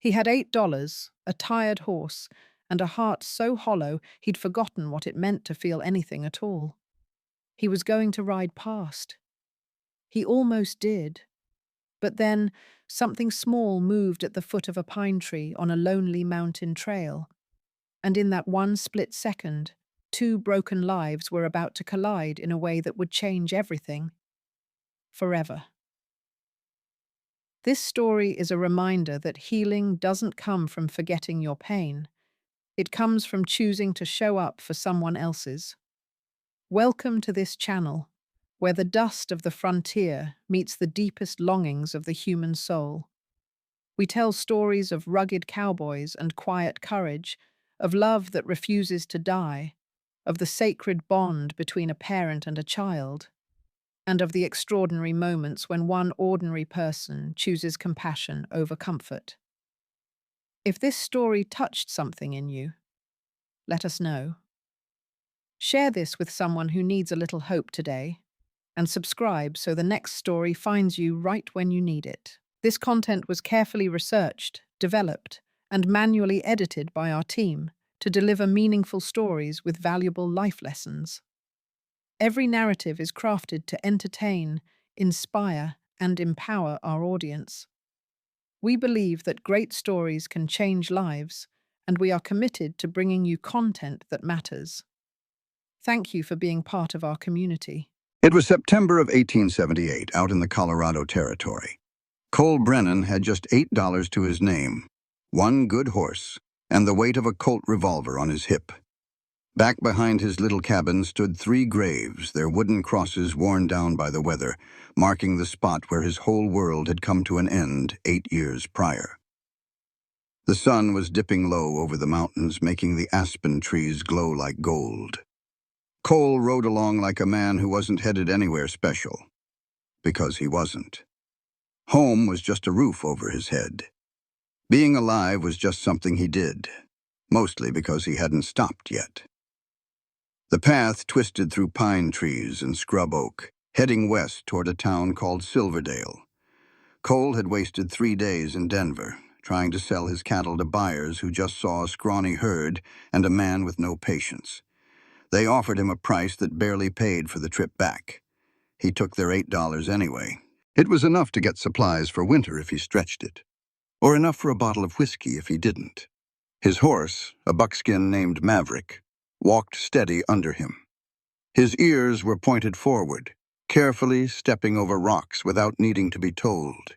He had $8, a tired horse, and a heart so hollow he'd forgotten what it meant to feel anything at all. He was going to ride past. He almost did. But then something small moved at the foot of a pine tree on a lonely mountain trail. And in that one split second, two broken lives were about to collide in a way that would change everything. Forever. This story is a reminder that healing doesn't come from forgetting your pain. It comes from choosing to show up for someone else's. Welcome to this channel, where the dust of the frontier meets the deepest longings of the human soul. We tell stories of rugged cowboys and quiet courage, of love that refuses to die, of the sacred bond between a parent and a child, and of the extraordinary moments when one ordinary person chooses compassion over comfort. If this story touched something in you, let us know. Share this with someone who needs a little hope today, and subscribe so the next story finds you right when you need it. This content was carefully researched, developed, and manually edited by our team to deliver meaningful stories with valuable life lessons. Every narrative is crafted to entertain, inspire, and empower our audience. We believe that great stories can change lives, and we are committed to bringing you content that matters. Thank you for being part of our community. It was September of 1878, out in the Colorado Territory. Cole Brennan had just $8 to his name, one good horse, and the weight of a Colt revolver on his hip. Back behind his little cabin stood 3 graves, their wooden crosses worn down by the weather, marking the spot where his whole world had come to an end 8 years prior. The sun was dipping low over the mountains, making the aspen trees glow like gold. Cole rode along like a man who wasn't headed anywhere special, because he wasn't. Home was just a roof over his head. Being alive was just something he did, mostly because he hadn't stopped yet. The path twisted through pine trees and scrub oak, heading west toward a town called Silverdale. Cole had wasted 3 days in Denver, trying to sell his cattle to buyers who just saw a scrawny herd and a man with no patience. They offered him a price that barely paid for the trip back. He took their $8 anyway. It was enough to get supplies for winter if he stretched it, or enough for a bottle of whiskey if he didn't. His horse, a buckskin named Maverick, walked steady under him. His ears were pointed forward, carefully stepping over rocks without needing to be told.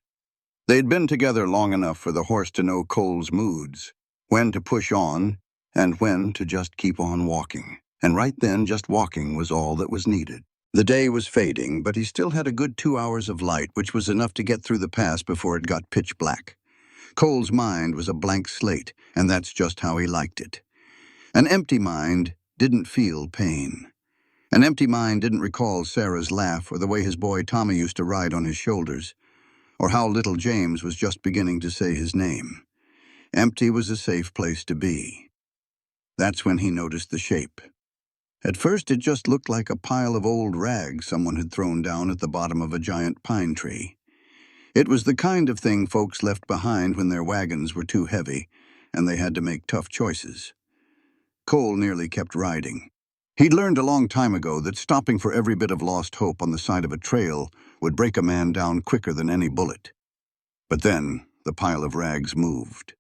They'd been together long enough for the horse to know Cole's moods, when to push on and when to just keep on walking. And right then, just walking was all that was needed. The day was fading, but he still had a good 2 hours of light, which was enough to get through the pass before it got pitch black. Cole's mind was a blank slate, and that's just how he liked it. An empty mind didn't feel pain. An empty mind didn't recall Sarah's laugh or the way his boy Tommy used to ride on his shoulders, or how little James was just beginning to say his name. Empty was a safe place to be. That's when he noticed the shape. At first, it just looked like a pile of old rags someone had thrown down at the bottom of a giant pine tree. It was the kind of thing folks left behind when their wagons were too heavy and they had to make tough choices. Cole nearly kept riding. He'd learned a long time ago that stopping for every bit of lost hope on the side of a trail would break a man down quicker than any bullet. But then, the pile of rags moved.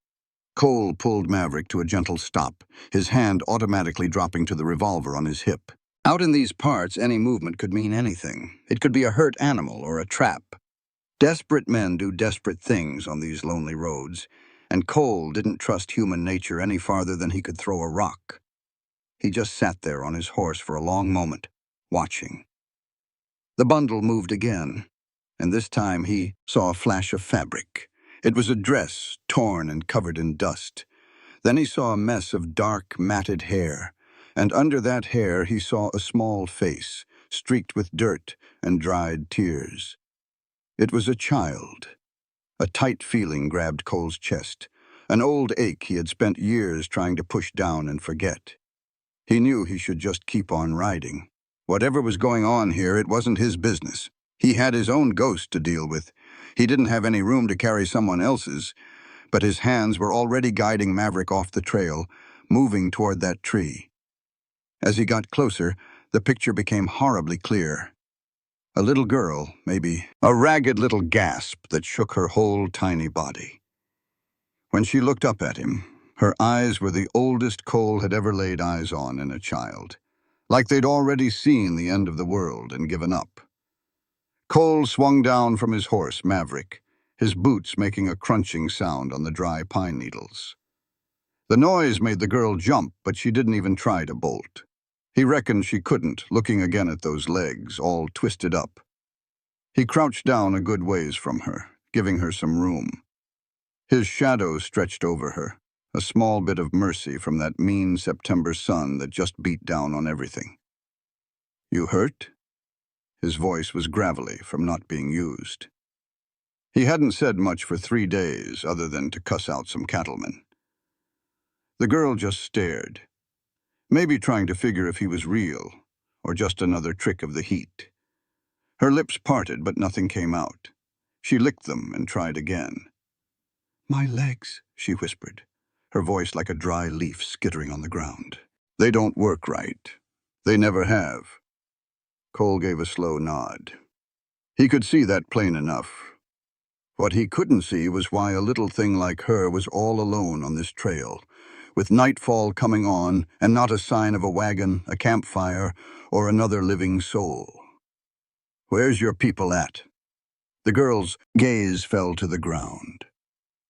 Cole pulled Maverick to a gentle stop, his hand automatically dropping to the revolver on his hip. Out in these parts, any movement could mean anything. It could be a hurt animal or a trap. Desperate men do desperate things on these lonely roads, and Cole didn't trust human nature any farther than he could throw a rock. He just sat there on his horse for a long moment, watching. The bundle moved again, and this time he saw a flash of fabric. It was a dress, torn and covered in dust. Then he saw a mess of dark, matted hair, and under that hair he saw a small face, streaked with dirt and dried tears. It was a child. A tight feeling grabbed Cole's chest, an old ache he had spent years trying to push down and forget. He knew he should just keep on riding. Whatever was going on here, it wasn't his business. He had his own ghost to deal with. He didn't have any room to carry someone else's, but his hands were already guiding Maverick off the trail, moving toward that tree. As he got closer, the picture became horribly clear. A little girl, maybe a ragged little gasp that shook her whole tiny body. When she looked up at him, her eyes were the oldest Cole had ever laid eyes on in a child, like they'd already seen the end of the world and given up. Cole swung down from his horse, Maverick, his boots making a crunching sound on the dry pine needles. The noise made the girl jump, but she didn't even try to bolt. He reckoned she couldn't, looking again at those legs, all twisted up. He crouched down a good ways from her, giving her some room. His shadow stretched over her, a small bit of mercy from that mean September sun that just beat down on everything. "You hurt?" His voice was gravelly from not being used. He hadn't said much for 3 days other than to cuss out some cattlemen. The girl just stared, maybe trying to figure if he was real or just another trick of the heat. Her lips parted, but nothing came out. She licked them and tried again. "My legs," she whispered, her voice like a dry leaf skittering on the ground. "They don't work right. They never have." Cole gave a slow nod. He could see that plain enough. What he couldn't see was why a little thing like her was all alone on this trail, with nightfall coming on and not a sign of a wagon, a campfire, or another living soul. "Where's your people at?" The girl's gaze fell to the ground.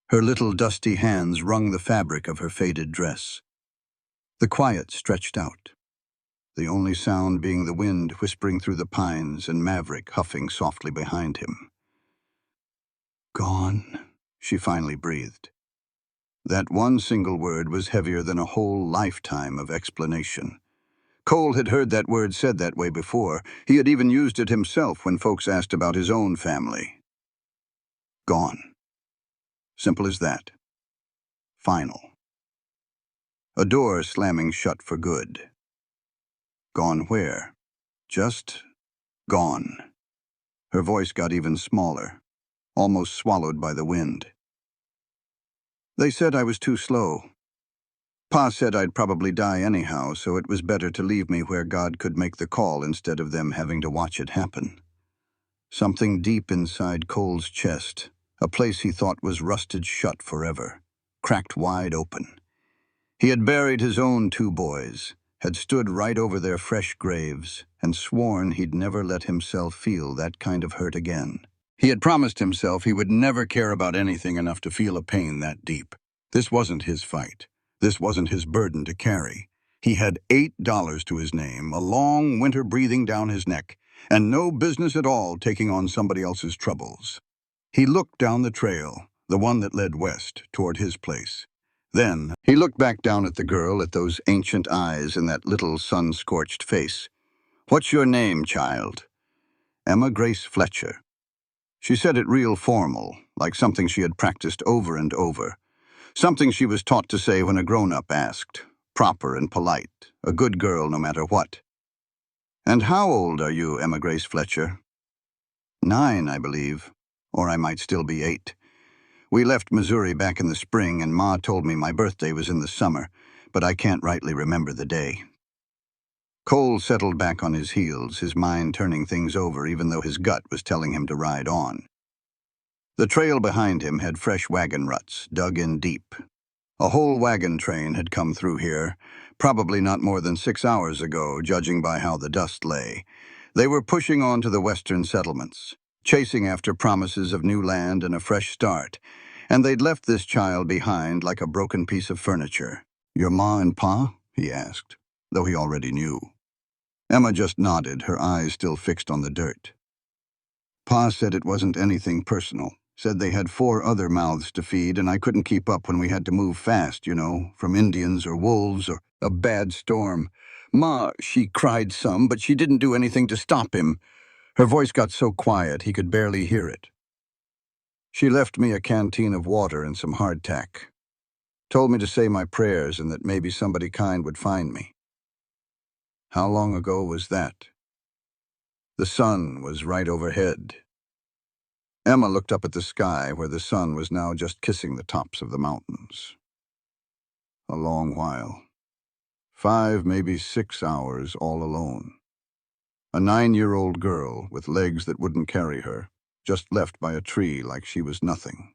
Her little dusty hands wrung the fabric of her faded dress. The quiet stretched out, the only sound being the wind whispering through the pines and Maverick huffing softly behind him. "Gone," she finally breathed. That one single word was heavier than a whole lifetime of explanation. Cole had heard that word said that way before. He had even used it himself when folks asked about his own family. Gone. Simple as that. Final. A door slamming shut for good. Gone where? Just gone. Her voice got even smaller, almost swallowed by the wind. "They said I was too slow. Pa said I'd probably die anyhow, so it was better to leave me where God could make the call instead of them having to watch it happen." Something deep inside Cole's chest, a place he thought was rusted shut forever, cracked wide open. He had buried his own 2 boys, had stood right over their fresh graves, and sworn he'd never let himself feel that kind of hurt again. He had promised himself he would never care about anything enough to feel a pain that deep. This wasn't his fight. This wasn't his burden to carry. He had $8 to his name, a long winter breathing down his neck, and no business at all taking on somebody else's troubles. He looked down the trail, the one that led west, toward his place. Then he looked back down at the girl, at those ancient eyes and that little sun-scorched face. "What's your name, child?" "Emma Grace Fletcher." She said it real formal, like something she had practiced over and over. Something she was taught to say when a grown-up asked, proper and polite, a good girl no matter what. "And how old are you, Emma Grace Fletcher?" "9, I believe, or I might still be 8. We left Missouri back in the spring, and Ma told me my birthday was in the summer, but I can't rightly remember the day." Cole settled back on his heels, his mind turning things over even though his gut was telling him to ride on. The trail behind him had fresh wagon ruts, dug in deep. A whole wagon train had come through here, probably not more than 6 hours ago, judging by how the dust lay. They were pushing on to the western settlements, chasing after promises of new land and a fresh start, and they'd left this child behind like a broken piece of furniture. "Your ma and pa?" he asked, though he already knew. Emma just nodded, her eyes still fixed on the dirt. "Pa said it wasn't anything personal. Said they had 4 other mouths to feed, and I couldn't keep up when we had to move fast, you know, from Indians or wolves or a bad storm. Ma, she cried some, but she didn't do anything to stop him." Her voice got so quiet he could barely hear it. "She left me a canteen of water and some hardtack. Told me to say my prayers and that maybe somebody kind would find me." How long ago was that? The sun was right overhead. Emma looked up at the sky where the sun was now just kissing the tops of the mountains. A long while. 5, maybe 6 hours all alone. A 9-year-old girl with legs that wouldn't carry her, just left by a tree like she was nothing.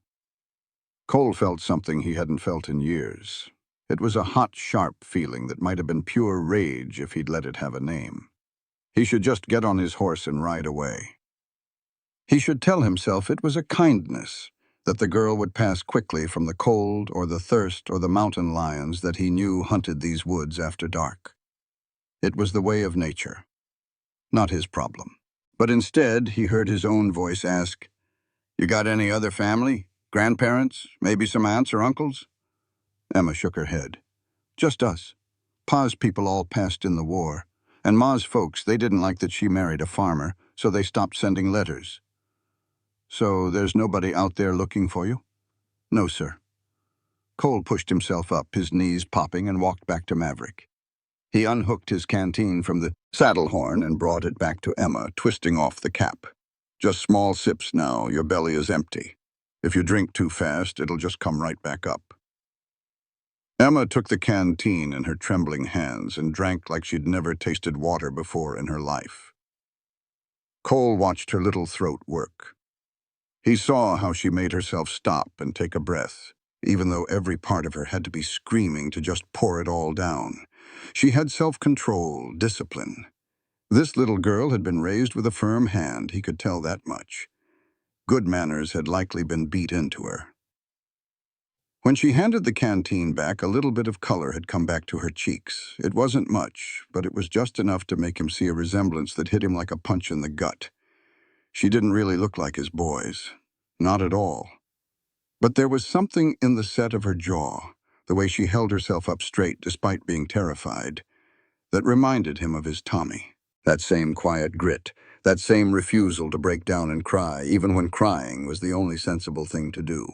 Cole felt something he hadn't felt in years. It was a hot, sharp feeling that might have been pure rage if he'd let it have a name. He should just get on his horse and ride away. He should tell himself it was a kindness, that the girl would pass quickly from the cold or the thirst or the mountain lions that he knew hunted these woods after dark. It was the way of nature, not his problem. But instead, he heard his own voice ask, "You got any other family? Grandparents? Maybe some aunts or uncles?" Emma shook her head. "Just us. Pa's people all passed in the war, and Ma's folks, they didn't like that she married a farmer, so they stopped sending letters." "So there's nobody out there looking for you?" "No, sir." Cole pushed himself up, his knees popping, and walked back to Maverick. He unhooked his canteen from the saddle horn and brought it back to Emma, twisting off the cap. "Just small sips now, your belly is empty. If you drink too fast, it'll just come right back up." Emma took the canteen in her trembling hands and drank like she'd never tasted water before in her life. Cole watched her little throat work. He saw how she made herself stop and take a breath, even though every part of her had to be screaming to just pour it all down. She had self-control, discipline. This little girl had been raised with a firm hand, he could tell that much. Good manners had likely been beat into her. When she handed the canteen back, a little bit of color had come back to her cheeks. It wasn't much, but it was just enough to make him see a resemblance that hit him like a punch in the gut. She didn't really look like his boys. Not at all. But there was something in the set of her jaw, the way she held herself up straight despite being terrified, that reminded him of his Tommy. That same quiet grit, that same refusal to break down and cry, even when crying was the only sensible thing to do.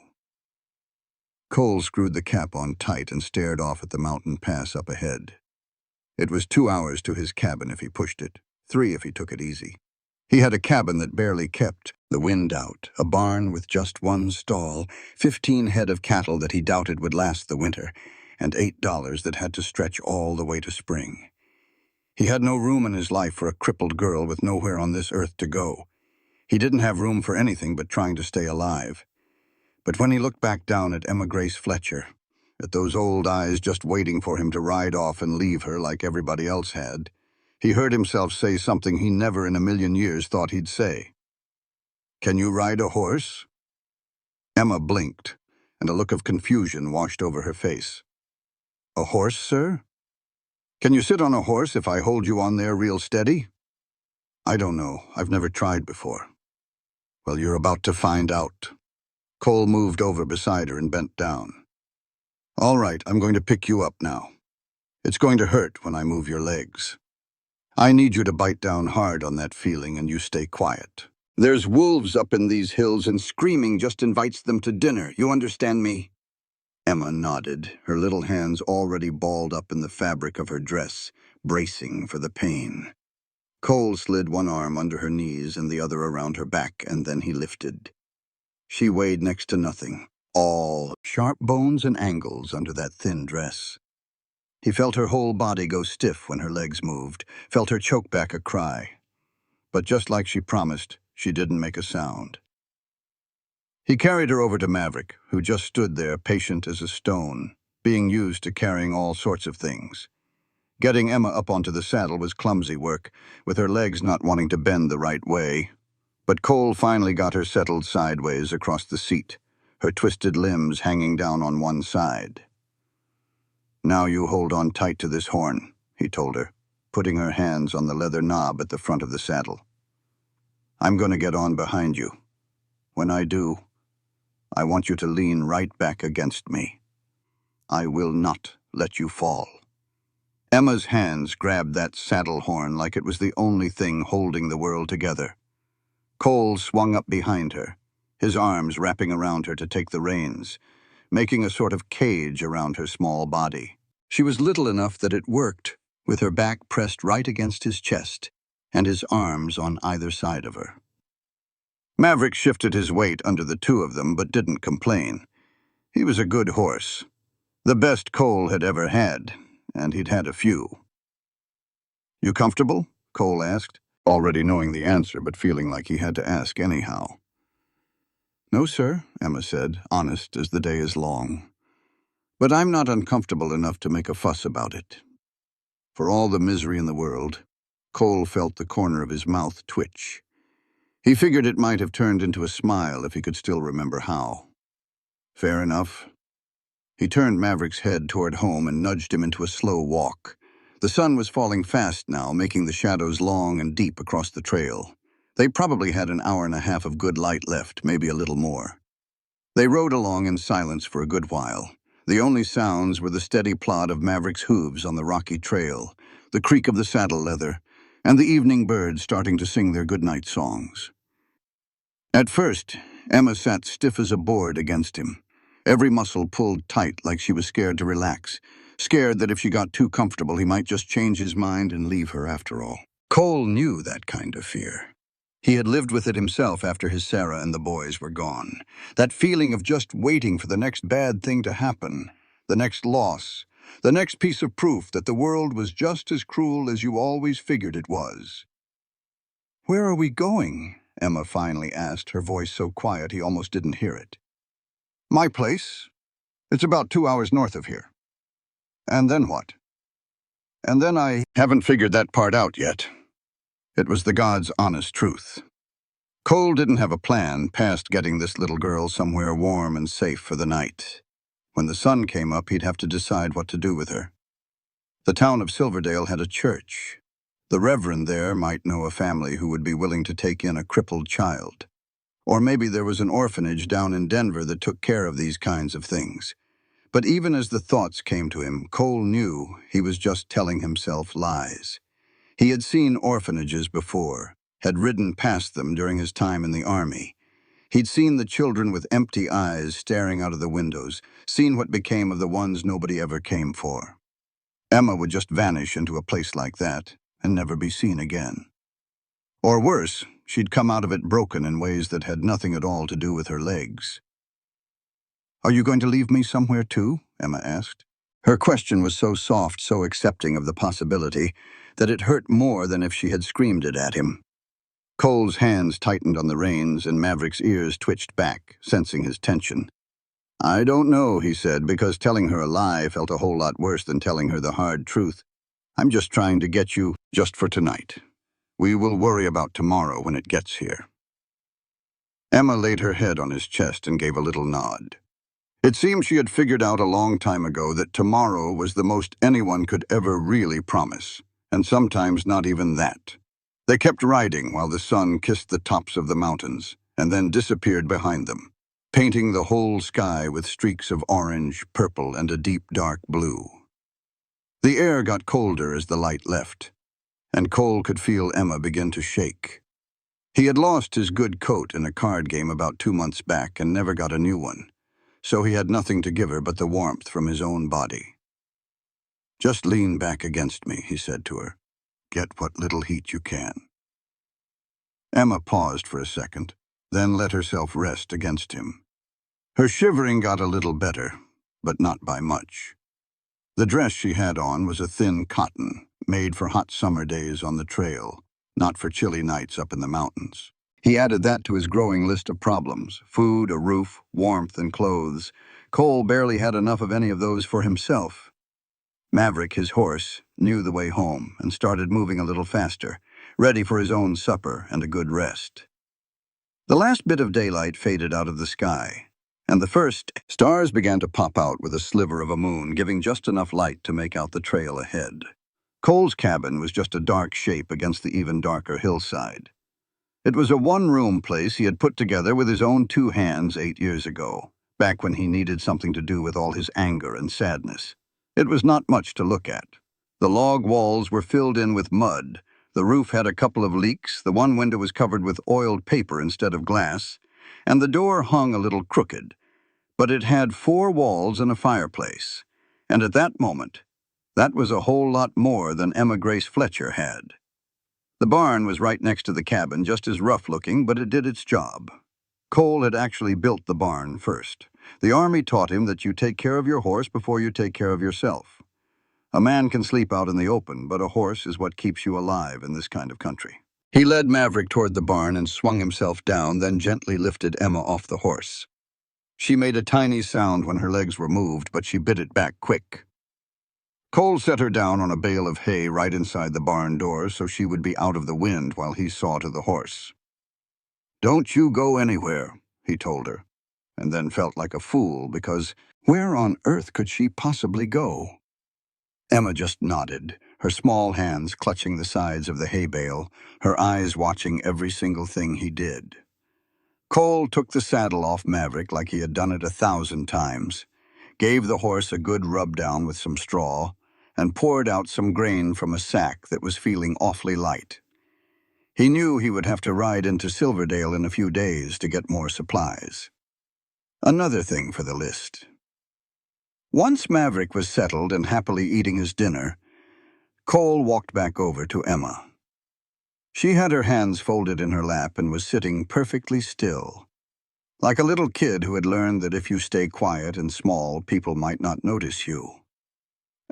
Cole screwed the cap on tight and stared off at the mountain pass up ahead. It was 2 hours to his cabin if he pushed it, 3 if he took it easy. He had a cabin that barely kept, the wind out, a barn with just one stall, 15 head of cattle that he doubted would last the winter, and $8 that had to stretch all the way to spring. He had no room in his life for a crippled girl with nowhere on this earth to go. He didn't have room for anything but trying to stay alive. But when he looked back down at Emma Grace Fletcher, at those old eyes just waiting for him to ride off and leave her like everybody else had, he heard himself say something he never in a million years thought he'd say. "Can you ride a horse?" Emma blinked, and a look of confusion washed over her face. "A horse, sir? Can you sit on a horse if I hold you on there real steady?" "I don't know. I've never tried before." "Well, you're about to find out." Cole moved over beside her and bent down. "All right, I'm going to pick you up now. It's going to hurt when I move your legs. I need you to bite down hard on that feeling and you stay quiet. There's wolves up in these hills and screaming just invites them to dinner. You understand me?" Emma nodded, her little hands already balled up in the fabric of her dress, bracing for the pain. Cole slid one arm under her knees and the other around her back, and then he lifted. She weighed next to nothing, all sharp bones and angles under that thin dress. He felt her whole body go stiff when her legs moved, felt her choke back a cry. But just like she promised, she didn't make a sound. He carried her over to Maverick, who just stood there patient as a stone, being used to carrying all sorts of things. Getting Emma up onto the saddle was clumsy work, with her legs not wanting to bend the right way. But Cole finally got her settled sideways across the seat, her twisted limbs hanging down on one side. "Now you hold on tight to this horn," he told her, putting her hands on the leather knob at the front of the saddle. "I'm going to get on behind you. When I do, I want you to lean right back against me. I will not let you fall." Emma's hands grabbed that saddle horn like it was the only thing holding the world together. Cole swung up behind her, his arms wrapping around her to take the reins, making a sort of cage around her small body. She was little enough that it worked, with her back pressed right against his chest and his arms on either side of her. Maverick shifted his weight under the two of them, but didn't complain. He was a good horse. The best Cole had ever had, and he'd had a few. "You comfortable?" Cole asked, already knowing the answer but feeling like he had to ask anyhow. "No, sir," Emma said, honest as the day is long. "But I'm not uncomfortable enough to make a fuss about it." For all the misery in the world, Cole felt the corner of his mouth twitch. He figured it might have turned into a smile if he could still remember how. Fair enough. He turned Maverick's head toward home and nudged him into a slow walk. The sun was falling fast now, making the shadows long and deep across the trail. They probably had an hour and a half of good light left, maybe a little more. They rode along in silence for a good while. The only sounds were the steady plod of Maverick's hooves on the rocky trail, the creak of the saddle leather, and the evening birds starting to sing their goodnight songs. At first, Emma sat stiff as a board against him. Every muscle pulled tight like she was scared to relax, scared that if she got too comfortable he might just change his mind and leave her after all. Cole knew that kind of fear. He had lived with it himself after his Sarah and the boys were gone. That feeling of just waiting for the next bad thing to happen, the next loss, the next piece of proof that the world was just as cruel as you always figured it was. "Where are we going?" Emma finally asked, her voice so quiet he almost didn't hear it. "My place. It's about 2 hours north of here." "And then what?" "And then I haven't figured that part out yet." It was the God's honest truth. Cole didn't have a plan past getting this little girl somewhere warm and safe for the night. When the sun came up, he'd have to decide what to do with her. The town of Silverdale had a church. The reverend there might know a family who would be willing to take in a crippled child. Or maybe there was an orphanage down in Denver that took care of these kinds of things. But even as the thoughts came to him, Cole knew he was just telling himself lies. He had seen orphanages before, had ridden past them during his time in the army. He'd seen the children with empty eyes staring out of the windows, seen what became of the ones nobody ever came for. Emma would just vanish into a place like that and never be seen again. Or worse, she'd come out of it broken in ways that had nothing at all to do with her legs. "Are you going to leave me somewhere too?" Emma asked. Her question was so soft, so accepting of the possibility, that it hurt more than if she had screamed it at him. Cole's hands tightened on the reins and Maverick's ears twitched back, sensing his tension. "I don't know," he said, because telling her a lie felt a whole lot worse than telling her the hard truth. "I'm just trying to get you just for tonight. We will worry about tomorrow when it gets here." Emma laid her head on his chest and gave a little nod. It seemed she had figured out a long time ago that tomorrow was the most anyone could ever really promise, and sometimes not even that. They kept riding while the sun kissed the tops of the mountains and then disappeared behind them, painting the whole sky with streaks of orange, purple, and a deep dark blue. The air got colder as the light left, and Cole could feel Emma begin to shake. He had lost his good coat in a card game about 2 months back and never got a new one, so he had nothing to give her but the warmth from his own body. "Just lean back against me," he said to her. "Get what little heat you can." Emma paused for a second, then let herself rest against him. Her shivering got a little better, but not by much. The dress she had on was a thin cotton, made for hot summer days on the trail, not for chilly nights up in the mountains. He added that to his growing list of problems: food, a roof, warmth, and clothes. Cole barely had enough of any of those for himself. Maverick, his horse, knew the way home and started moving a little faster, ready for his own supper and a good rest. The last bit of daylight faded out of the sky, and the first stars began to pop out with a sliver of a moon, giving just enough light to make out the trail ahead. Cole's cabin was just a dark shape against the even darker hillside. It was a one-room place he had put together with his own 2 hands 8 years ago, back when he needed something to do with all his anger and sadness. It was not much to look at. The log walls were filled in with mud, the roof had a couple of leaks, the one window was covered with oiled paper instead of glass, and the door hung a little crooked. But it had 4 walls and a fireplace, and at that moment, that was a whole lot more than Emma Grace Fletcher had. The barn was right next to the cabin, just as rough-looking, but it did its job. Cole had actually built the barn first. The Army taught him that you take care of your horse before you take care of yourself. A man can sleep out in the open, but a horse is what keeps you alive in this kind of country. He led Maverick toward the barn and swung himself down, then gently lifted Emma off the horse. She made a tiny sound when her legs were moved, but she bit it back quick. Cole set her down on a bale of hay right inside the barn door so she would be out of the wind while he saw to the horse. "Don't you go anywhere," he told her, and then felt like a fool because where on earth could she possibly go? Emma just nodded, her small hands clutching the sides of the hay bale, her eyes watching every single thing he did. Cole took the saddle off Maverick like he had done it 1,000 times, gave the horse a good rub-down with some straw, and poured out some grain from a sack that was feeling awfully light. He knew he would have to ride into Silverdale in a few days to get more supplies. Another thing for the list. Once Maverick was settled and happily eating his dinner, Cole walked back over to Emma. She had her hands folded in her lap and was sitting perfectly still, like a little kid who had learned that if you stay quiet and small, people might not notice you.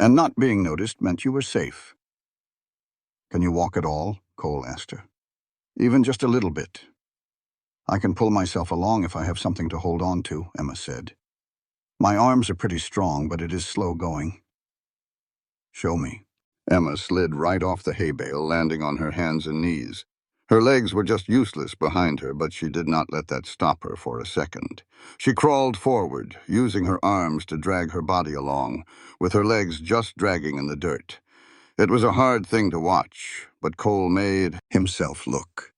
And not being noticed meant you were safe. "Can you walk at all?" Cole asked her. "Even just a little bit." "I can pull myself along if I have something to hold on to," Emma said. "My arms are pretty strong, but it is slow going." "Show me." Emma slid right off the hay bale, landing on her hands and knees. Her legs were just useless behind her, but she did not let that stop her for a second. She crawled forward, using her arms to drag her body along, with her legs just dragging in the dirt. It was a hard thing to watch, but Cole made himself look.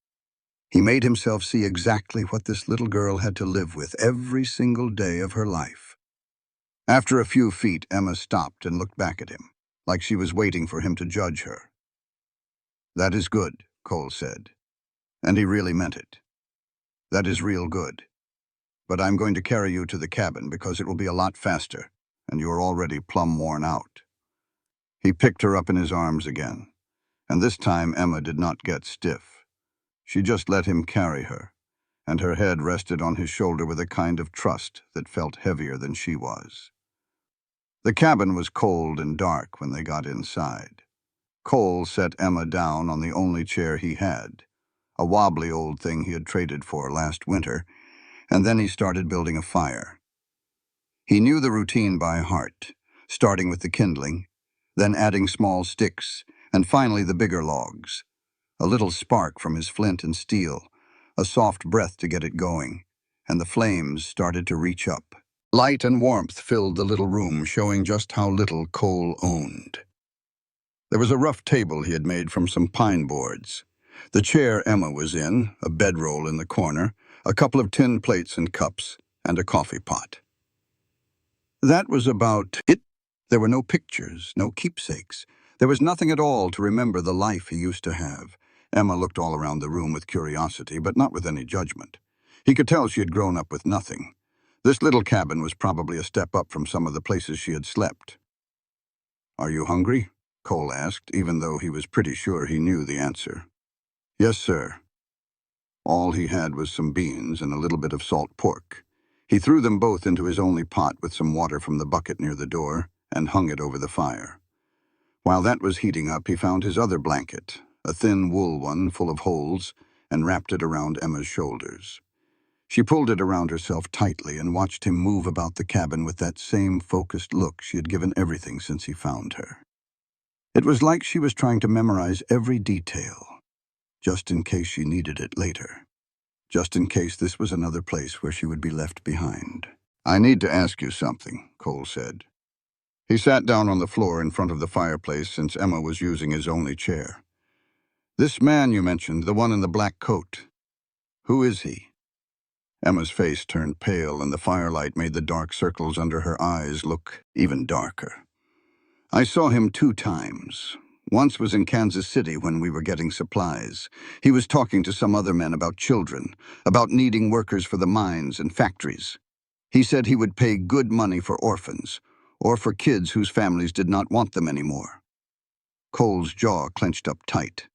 He made himself see exactly what this little girl had to live with every single day of her life. After a few feet, Emma stopped and looked back at him, like she was waiting for him to judge her. "That is good," Cole said. And he really meant it. "That is real good. But I'm going to carry you to the cabin because it will be a lot faster, and you are already plumb worn out." He picked her up in his arms again, and this time Emma did not get stiff. She just let him carry her, and her head rested on his shoulder with a kind of trust that felt heavier than she was. The cabin was cold and dark when they got inside. Cole set Emma down on the only chair he had, a wobbly old thing he had traded for last winter, and then he started building a fire. He knew the routine by heart, starting with the kindling, then adding small sticks, and finally the bigger logs. A little spark from his flint and steel, a soft breath to get it going, and the flames started to reach up. Light and warmth filled the little room, showing just how little Cole owned. There was a rough table he had made from some pine boards, the chair Emma was in, a bedroll in the corner, a couple of tin plates and cups, and a coffee pot. That was about it. There were no pictures, no keepsakes. There was nothing at all to remember the life he used to have. Emma looked all around the room with curiosity, but not with any judgment. He could tell she had grown up with nothing. This little cabin was probably a step up from some of the places she had slept. "Are you hungry?" Cole asked, even though he was pretty sure he knew the answer. "Yes, sir." All he had was some beans and a little bit of salt pork. He threw them both into his only pot with some water from the bucket near the door and hung it over the fire. While that was heating up, he found his other blanket, a thin wool one full of holes, and wrapped it around Emma's shoulders. She pulled it around herself tightly and watched him move about the cabin with that same focused look she had given everything since he found her. It was like she was trying to memorize every detail, just in case she needed it later. Just in case this was another place where she would be left behind. "I need to ask you something," Cole said. He sat down on the floor in front of the fireplace since Emma was using his only chair. "This man you mentioned, the one in the black coat, who is he?" Emma's face turned pale, and the firelight made the dark circles under her eyes look even darker. "I saw him 2 times. Once was in Kansas City when we were getting supplies. He was talking to some other men about children, about needing workers for the mines and factories. He said he would pay good money for orphans, or for kids whose families did not want them anymore." Cole's jaw clenched up tight.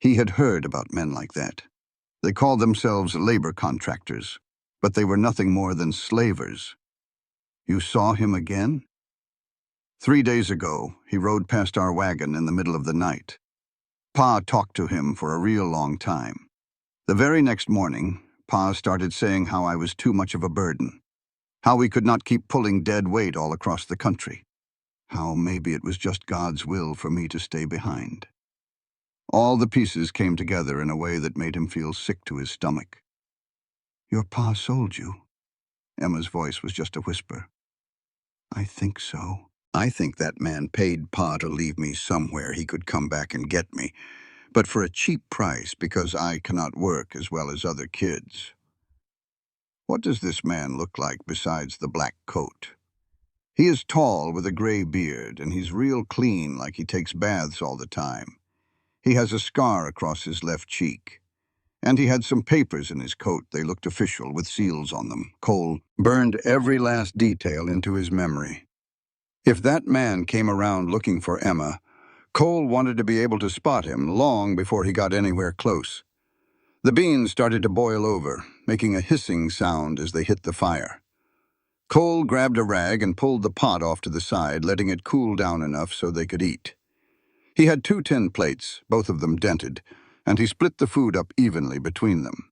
He had heard about men like that. They called themselves labor contractors, but they were nothing more than slavers. You saw him again? 3 days ago, he rode past our wagon in the middle of the night. Pa talked to him for a real long time. The very next morning, Pa started saying how I was too much of a burden, how we could not keep pulling dead weight all across the country, how maybe it was just God's will for me to stay behind. All the pieces came together in a way that made him feel sick to his stomach. Your Pa sold you? Emma's voice was just a whisper. I think so. I think that man paid Pa to leave me somewhere he could come back and get me, but for a cheap price because I cannot work as well as other kids. What does this man look like besides the black coat? He is tall with a gray beard, and he's real clean like he takes baths all the time. He has a scar across his left cheek. And he had some papers in his coat. They looked official with seals on them. Cole burned every last detail into his memory. If that man came around looking for Emma, Cole wanted to be able to spot him long before he got anywhere close. The beans started to boil over, making a hissing sound as they hit the fire. Cole grabbed a rag and pulled the pot off to the side, letting it cool down enough so they could eat. He had 2 tin plates, both of them dented, and he split the food up evenly between them.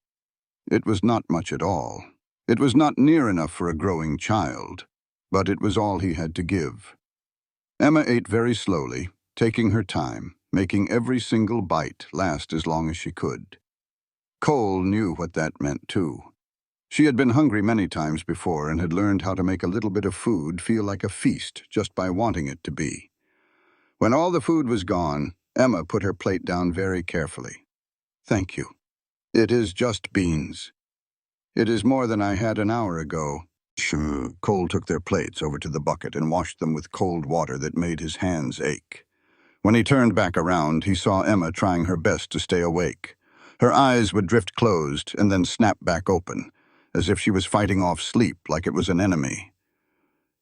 It was not much at all. It was not near enough for a growing child, but it was all he had to give. Emma ate very slowly, taking her time, making every single bite last as long as she could. Cole knew what that meant, too. She had been hungry many times before and had learned how to make a little bit of food feel like a feast just by wanting it to be. When all the food was gone, Emma put her plate down very carefully. Thank you. It is just beans. It is more than I had an hour ago. Cole took their plates over to the bucket and washed them with cold water that made his hands ache. When he turned back around, he saw Emma trying her best to stay awake. Her eyes would drift closed and then snap back open, as if she was fighting off sleep like it was an enemy.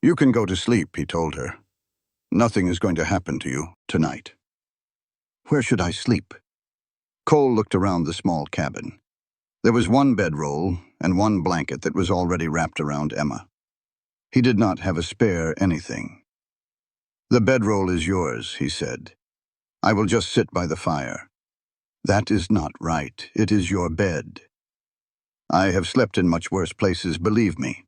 You can go to sleep, he told her. Nothing is going to happen to you tonight. Where should I sleep? Cole looked around the small cabin. There was 1 bedroll and 1 blanket that was already wrapped around Emma. He did not have a spare anything. The bedroll is yours, he said. I will just sit by the fire. That is not right. It is your bed. I have slept in much worse places, believe me.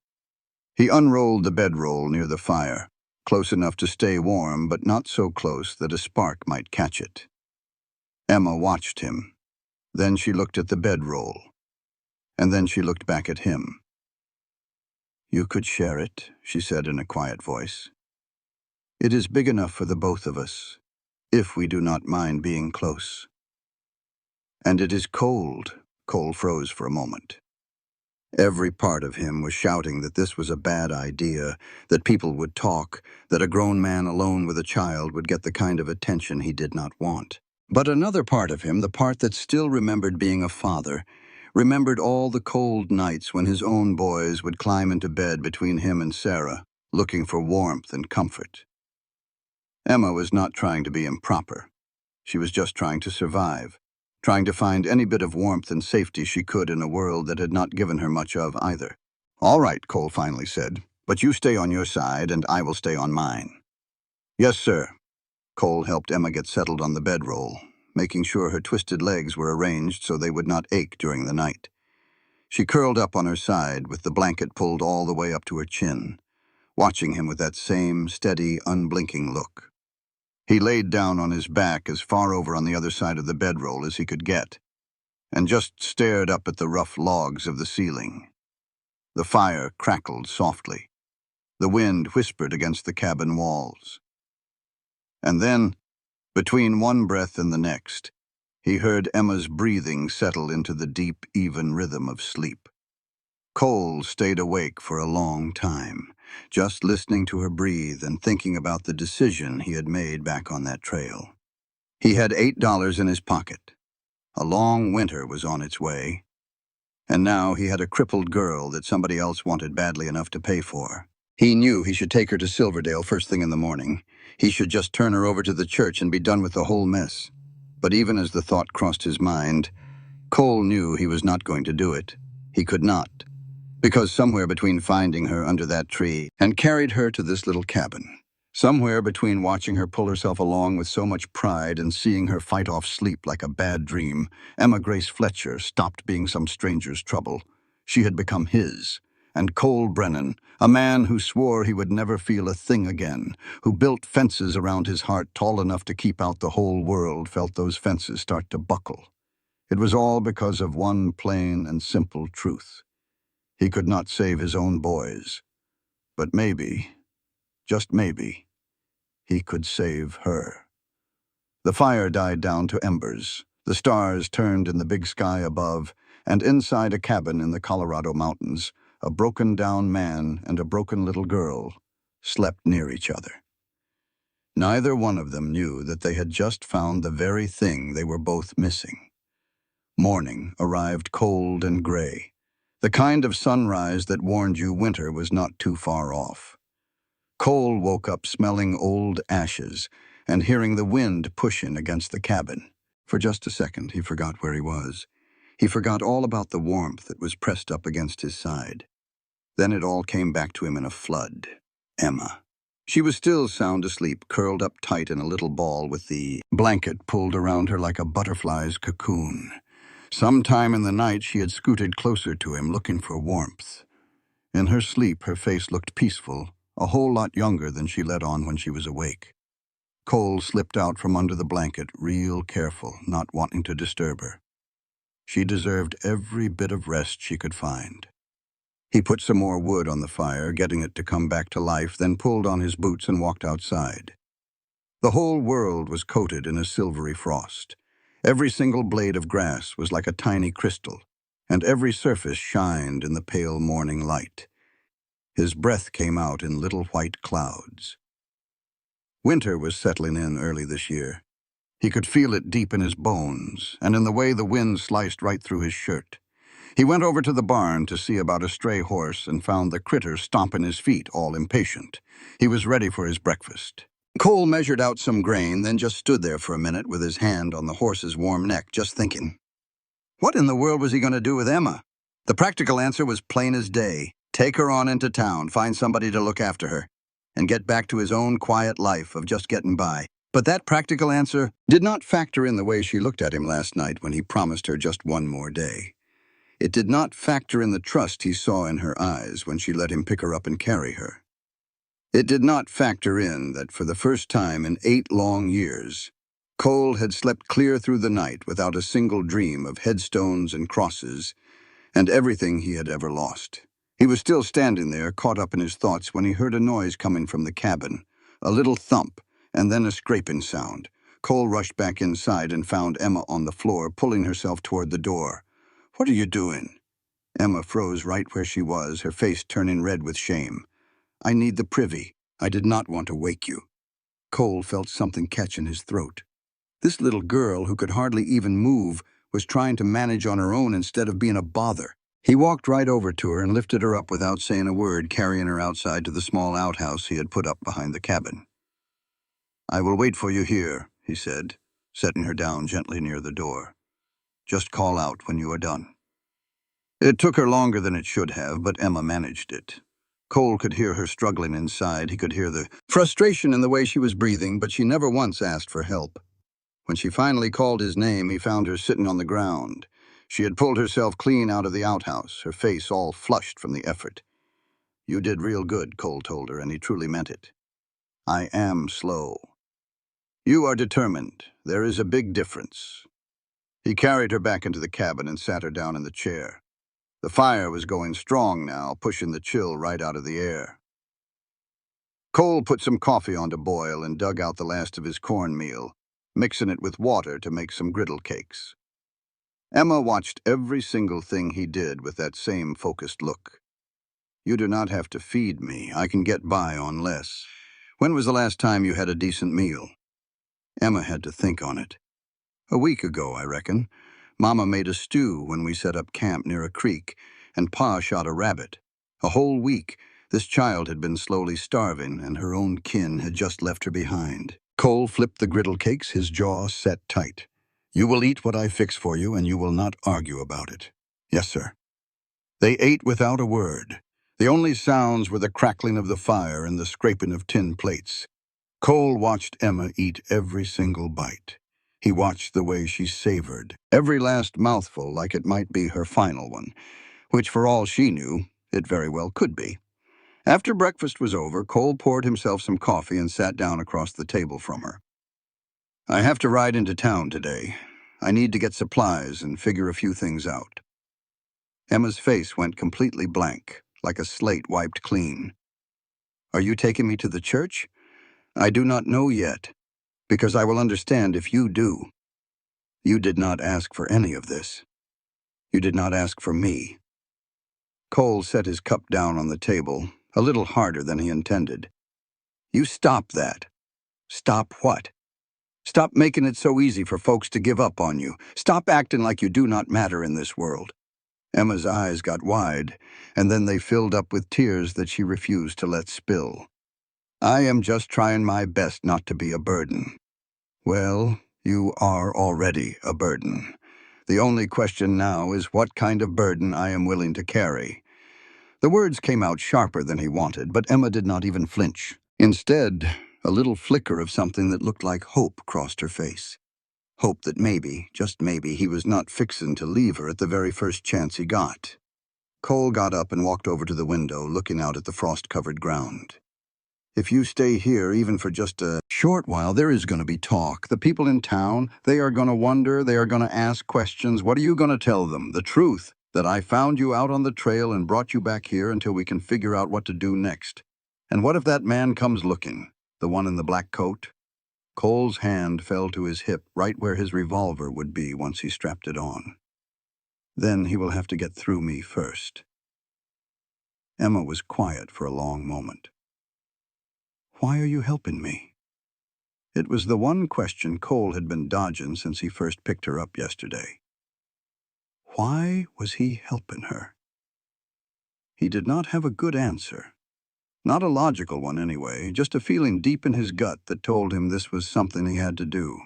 He unrolled the bedroll near the fire, close enough to stay warm, but not so close that a spark might catch it. Emma watched him. Then she looked at the bedroll. And then she looked back at him. You could share it, she said in a quiet voice. It is big enough for the both of us, if we do not mind being close. And it is cold. Cole froze for a moment. Every part of him was shouting that this was a bad idea, that people would talk, that a grown man alone with a child would get the kind of attention he did not want. But another part of him, the part that still remembered being a father, remembered all the cold nights when his own boys would climb into bed between him and Sarah, looking for warmth and comfort. Emma was not trying to be improper. She was just trying to survive, trying to find any bit of warmth and safety she could in a world that had not given her much of either. All right, Cole finally said, but you stay on your side and I will stay on mine. Yes, sir. Cole helped Emma get settled on the bedroll, making sure her twisted legs were arranged so they would not ache during the night. She curled up on her side with the blanket pulled all the way up to her chin, watching him with that same steady, unblinking look. He laid down on his back as far over on the other side of the bedroll as he could get, and just stared up at the rough logs of the ceiling. The fire crackled softly. The wind whispered against the cabin walls. And then, between one breath and the next, he heard Emma's breathing settle into the deep, even rhythm of sleep. Cole stayed awake for a long time, just listening to her breathe and thinking about the decision he had made back on that trail. He had $8 in his pocket. A long winter was on its way, and now he had a crippled girl that somebody else wanted badly enough to pay for. He knew he should take her to Silverdale first thing in the morning. He should just turn her over to the church and be done with the whole mess. But even as the thought crossed his mind, Cole knew he was not going to do it. He could not. Because somewhere between finding her under that tree and carried her to this little cabin, somewhere between watching her pull herself along with so much pride and seeing her fight off sleep like a bad dream, Emma Grace Fletcher stopped being some stranger's trouble. She had become his. And Cole Brennan, a man who swore he would never feel a thing again, who built fences around his heart tall enough to keep out the whole world, felt those fences start to buckle. It was all because of one plain and simple truth. He could not save his own boys, but maybe, just maybe, he could save her. The fire died down to embers. The stars turned in the big sky above, and inside a cabin in the Colorado mountains, a broken-down man and a broken little girl slept near each other. Neither one of them knew that they had just found the very thing they were both missing. Morning arrived cold and gray, the kind of sunrise that warned you winter was not too far off. Cole woke up smelling old ashes and hearing the wind pushing against the cabin. For just a second, he forgot where he was. He forgot all about the warmth that was pressed up against his side. Then it all came back to him in a flood. Emma. She was still sound asleep, curled up tight in a little ball with the blanket pulled around her like a butterfly's cocoon. Sometime in the night, she had scooted closer to him, looking for warmth. In her sleep, her face looked peaceful, a whole lot younger than she let on when she was awake. Cole slipped out from under the blanket, real careful, not wanting to disturb her. She deserved every bit of rest she could find. He put some more wood on the fire, getting it to come back to life, then pulled on his boots and walked outside. The whole world was coated in a silvery frost. Every single blade of grass was like a tiny crystal, and every surface shined in the pale morning light. His breath came out in little white clouds. Winter was settling in early this year. He could feel it deep in his bones, and in the way the wind sliced right through his shirt. He went over to the barn to see about a stray horse and found the critter stomping his feet, all impatient. He was ready for his breakfast. Cole measured out some grain, then just stood there for a minute with his hand on the horse's warm neck, just thinking. What in the world was he going to do with Emma? The practical answer was plain as day. Take her on into town, find somebody to look after her, and get back to his own quiet life of just getting by. But that practical answer did not factor in the way she looked at him last night when he promised her just one more day. It did not factor in the trust he saw in her eyes when she let him pick her up and carry her. It did not factor in that for the first time in 8 long years, Cole had slept clear through the night without a single dream of headstones and crosses and everything he had ever lost. He was still standing there, caught up in his thoughts, when he heard a noise coming from the cabin, a little thump, and then a scraping sound. Cole rushed back inside and found Emma on the floor, pulling herself toward the door. "What are you doing?" Emma froze right where she was, her face turning red with shame. "I need the privy. I did not want to wake you." Cole felt something catch in his throat. This little girl, who could hardly even move, was trying to manage on her own instead of being a bother. He walked right over to her and lifted her up without saying a word, carrying her outside to the small outhouse he had put up behind the cabin. "I will wait for you here," he said, setting her down gently near the door. "Just call out when you are done." It took her longer than it should have, but Emma managed it. Cole could hear her struggling inside. He could hear the frustration in the way she was breathing, but she never once asked for help. When she finally called his name, he found her sitting on the ground. She had pulled herself clean out of the outhouse, her face all flushed from the effort. "You did real good," Cole told her, and he truly meant it. "I am slow. You are determined. There is a big difference." He carried her back into the cabin and sat her down in the chair. The fire was going strong now, pushing the chill right out of the air. Cole put some coffee on to boil and dug out the last of his cornmeal, mixing it with water to make some griddle cakes. Emma watched every single thing he did with that same focused look. "You do not have to feed me. I can get by on less. When was the last time you had a decent meal?" Emma had to think on it. "A week ago, I reckon. Mama made a stew when we set up camp near a creek, and Pa shot a rabbit. A whole week, this child had been slowly starving, and her own kin had just left her behind." Cole flipped the griddle cakes, his jaw set tight. You will eat what I fix for you, and you will not argue about it. Yes, sir. They ate without a word. The only sounds were the crackling of the fire and the scraping of tin plates. Cole watched Emma eat every single bite. He watched the way she savored every last mouthful like it might be her final one, which for all she knew, it very well could be. After breakfast was over, Cole poured himself some coffee and sat down across the table from her. I have to ride into town today. I need to get supplies and figure a few things out. Emma's face went completely blank, like a slate wiped clean. Are you taking me to the church? I do not know yet, because I will understand if you do. You did not ask for any of this. You did not ask for me. Cole set his cup down on the table, a little harder than he intended. You stop that. Stop what? Stop making it so easy for folks to give up on you. Stop acting like you do not matter in this world. Emma's eyes got wide, and then they filled up with tears that she refused to let spill. I am just trying my best not to be a burden. Well, you are already a burden. The only question now is what kind of burden I am willing to carry. The words came out sharper than he wanted, but Emma did not even flinch. Instead, a little flicker of something that looked like hope crossed her face. Hope that maybe, just maybe, he was not fixin' to leave her at the very first chance he got. Cole got up and walked over to the window, looking out at the frost-covered ground. If you stay here even for just a short while, there is going to be talk. The people in town, they are going to wonder, they are going to ask questions. What are you going to tell them? The truth, that I found you out on the trail and brought you back here until we can figure out what to do next. And what if that man comes looking, the one in the black coat? Cole's hand fell to his hip, right where his revolver would be once he strapped it on. Then he will have to get through me first. Emma was quiet for a long moment. Why are you helping me? It was the one question Cole had been dodging since he first picked her up yesterday. Why was he helping her? He did not have a good answer. Not a logical one anyway, just a feeling deep in his gut that told him this was something he had to do.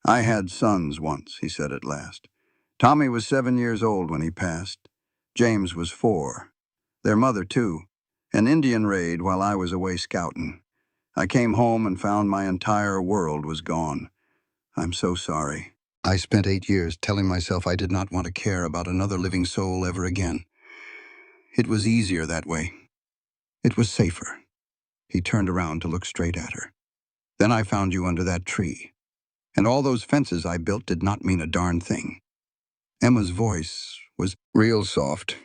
I had sons once, he said at last. Tommy was 7 years old when he passed. James was 4. Their mother, too. An Indian raid while I was away scouting. I came home and found my entire world was gone. I'm so sorry. I spent 8 years telling myself I did not want to care about another living soul ever again. It was easier that way. It was safer. He turned around to look straight at her. Then I found you under that tree. And all those fences I built did not mean a darn thing. Emma's voice was real soft.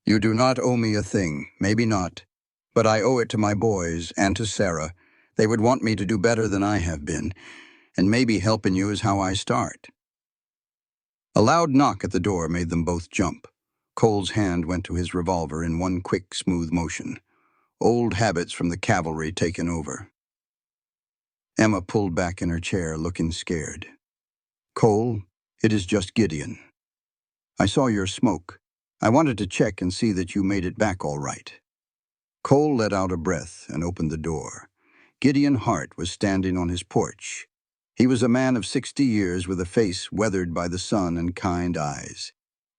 You do not owe me a thing, maybe not. But I owe it to my boys and to Sarah. They would want me to do better than I have been, and maybe helping you is how I start. A loud knock at the door made them both jump. Cole's hand went to his revolver in one quick, smooth motion. Old habits from the cavalry taken over. Emma pulled back in her chair, looking scared. Cole, it is just Gideon. I saw your smoke. I wanted to check and see that you made it back all right. Cole let out a breath and opened the door. Gideon Hart was standing on his porch. He was a man of 60 years with a face weathered by the sun and kind eyes.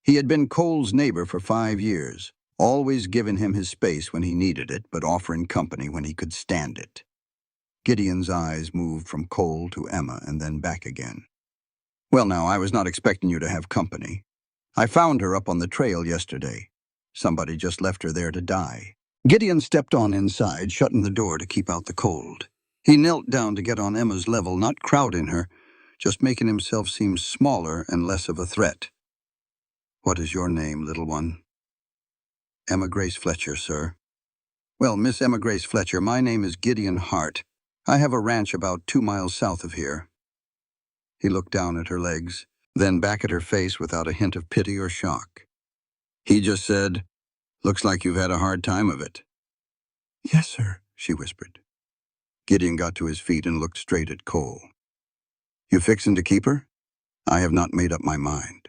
He had been Cole's neighbor for 5 years, always giving him his space when he needed it, but offering company when he could stand it. Gideon's eyes moved from Cole to Emma and then back again. Well, now, I was not expecting you to have company. I found her up on the trail yesterday. Somebody just left her there to die. Gideon stepped on inside, shutting the door to keep out the cold. He knelt down to get on Emma's level, not crowding her, just making himself seem smaller and less of a threat. What is your name, little one? Emma Grace Fletcher, sir. Well, Miss Emma Grace Fletcher, my name is Gideon Hart. I have a ranch about 2 miles south of here. He looked down at her legs, then back at her face without a hint of pity or shock. He just said, "Looks like you've had a hard time of it." "Yes, sir," she whispered. Gideon got to his feet and looked straight at Cole. "You fixin' to keep her?" "I have not made up my mind."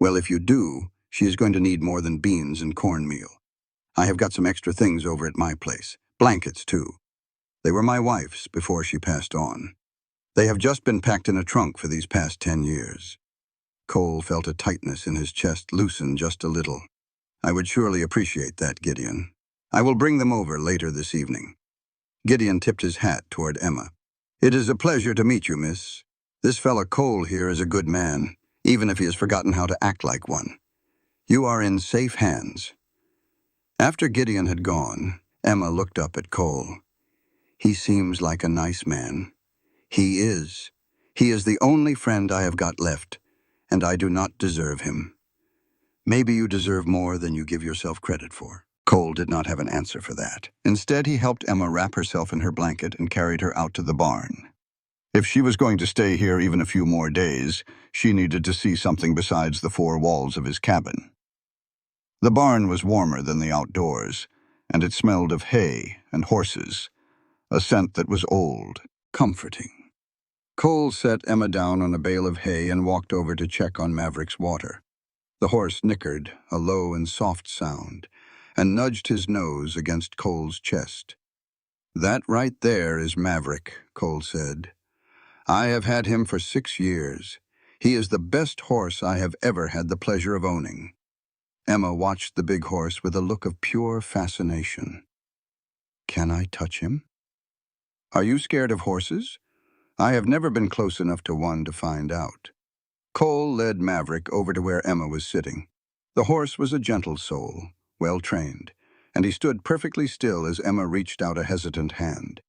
"Well, if you do, she is going to need more than beans and cornmeal. I have got some extra things over at my place. Blankets, too. They were my wife's before she passed on." They have just been packed in a trunk for these past 10 years. Cole felt a tightness in his chest loosen just a little. I would surely appreciate that, Gideon. I will bring them over later this evening. Gideon tipped his hat toward Emma. It is a pleasure to meet you, miss. This fella Cole here is a good man, even if he has forgotten how to act like one. You are in safe hands. After Gideon had gone, Emma looked up at Cole. He seems like a nice man. He is. He is the only friend I have got left, and I do not deserve him. Maybe you deserve more than you give yourself credit for. Cole did not have an answer for that. Instead, he helped Emma wrap herself in her blanket and carried her out to the barn. If she was going to stay here even a few more days, she needed to see something besides the four walls of his cabin. The barn was warmer than the outdoors, and it smelled of hay and horses, a scent that was old, comforting. Cole set Emma down on a bale of hay and walked over to check on Maverick's water. The horse nickered, a low and soft sound, and nudged his nose against Cole's chest. That right there is Maverick, Cole said. I have had him for 6 years. He is the best horse I have ever had the pleasure of owning. Emma watched the big horse with a look of pure fascination. Can I touch him? Are you scared of horses? I have never been close enough to one to find out. Cole led Maverick over to where Emma was sitting. The horse was a gentle soul, well-trained, and he stood perfectly still as Emma reached out a hesitant hand.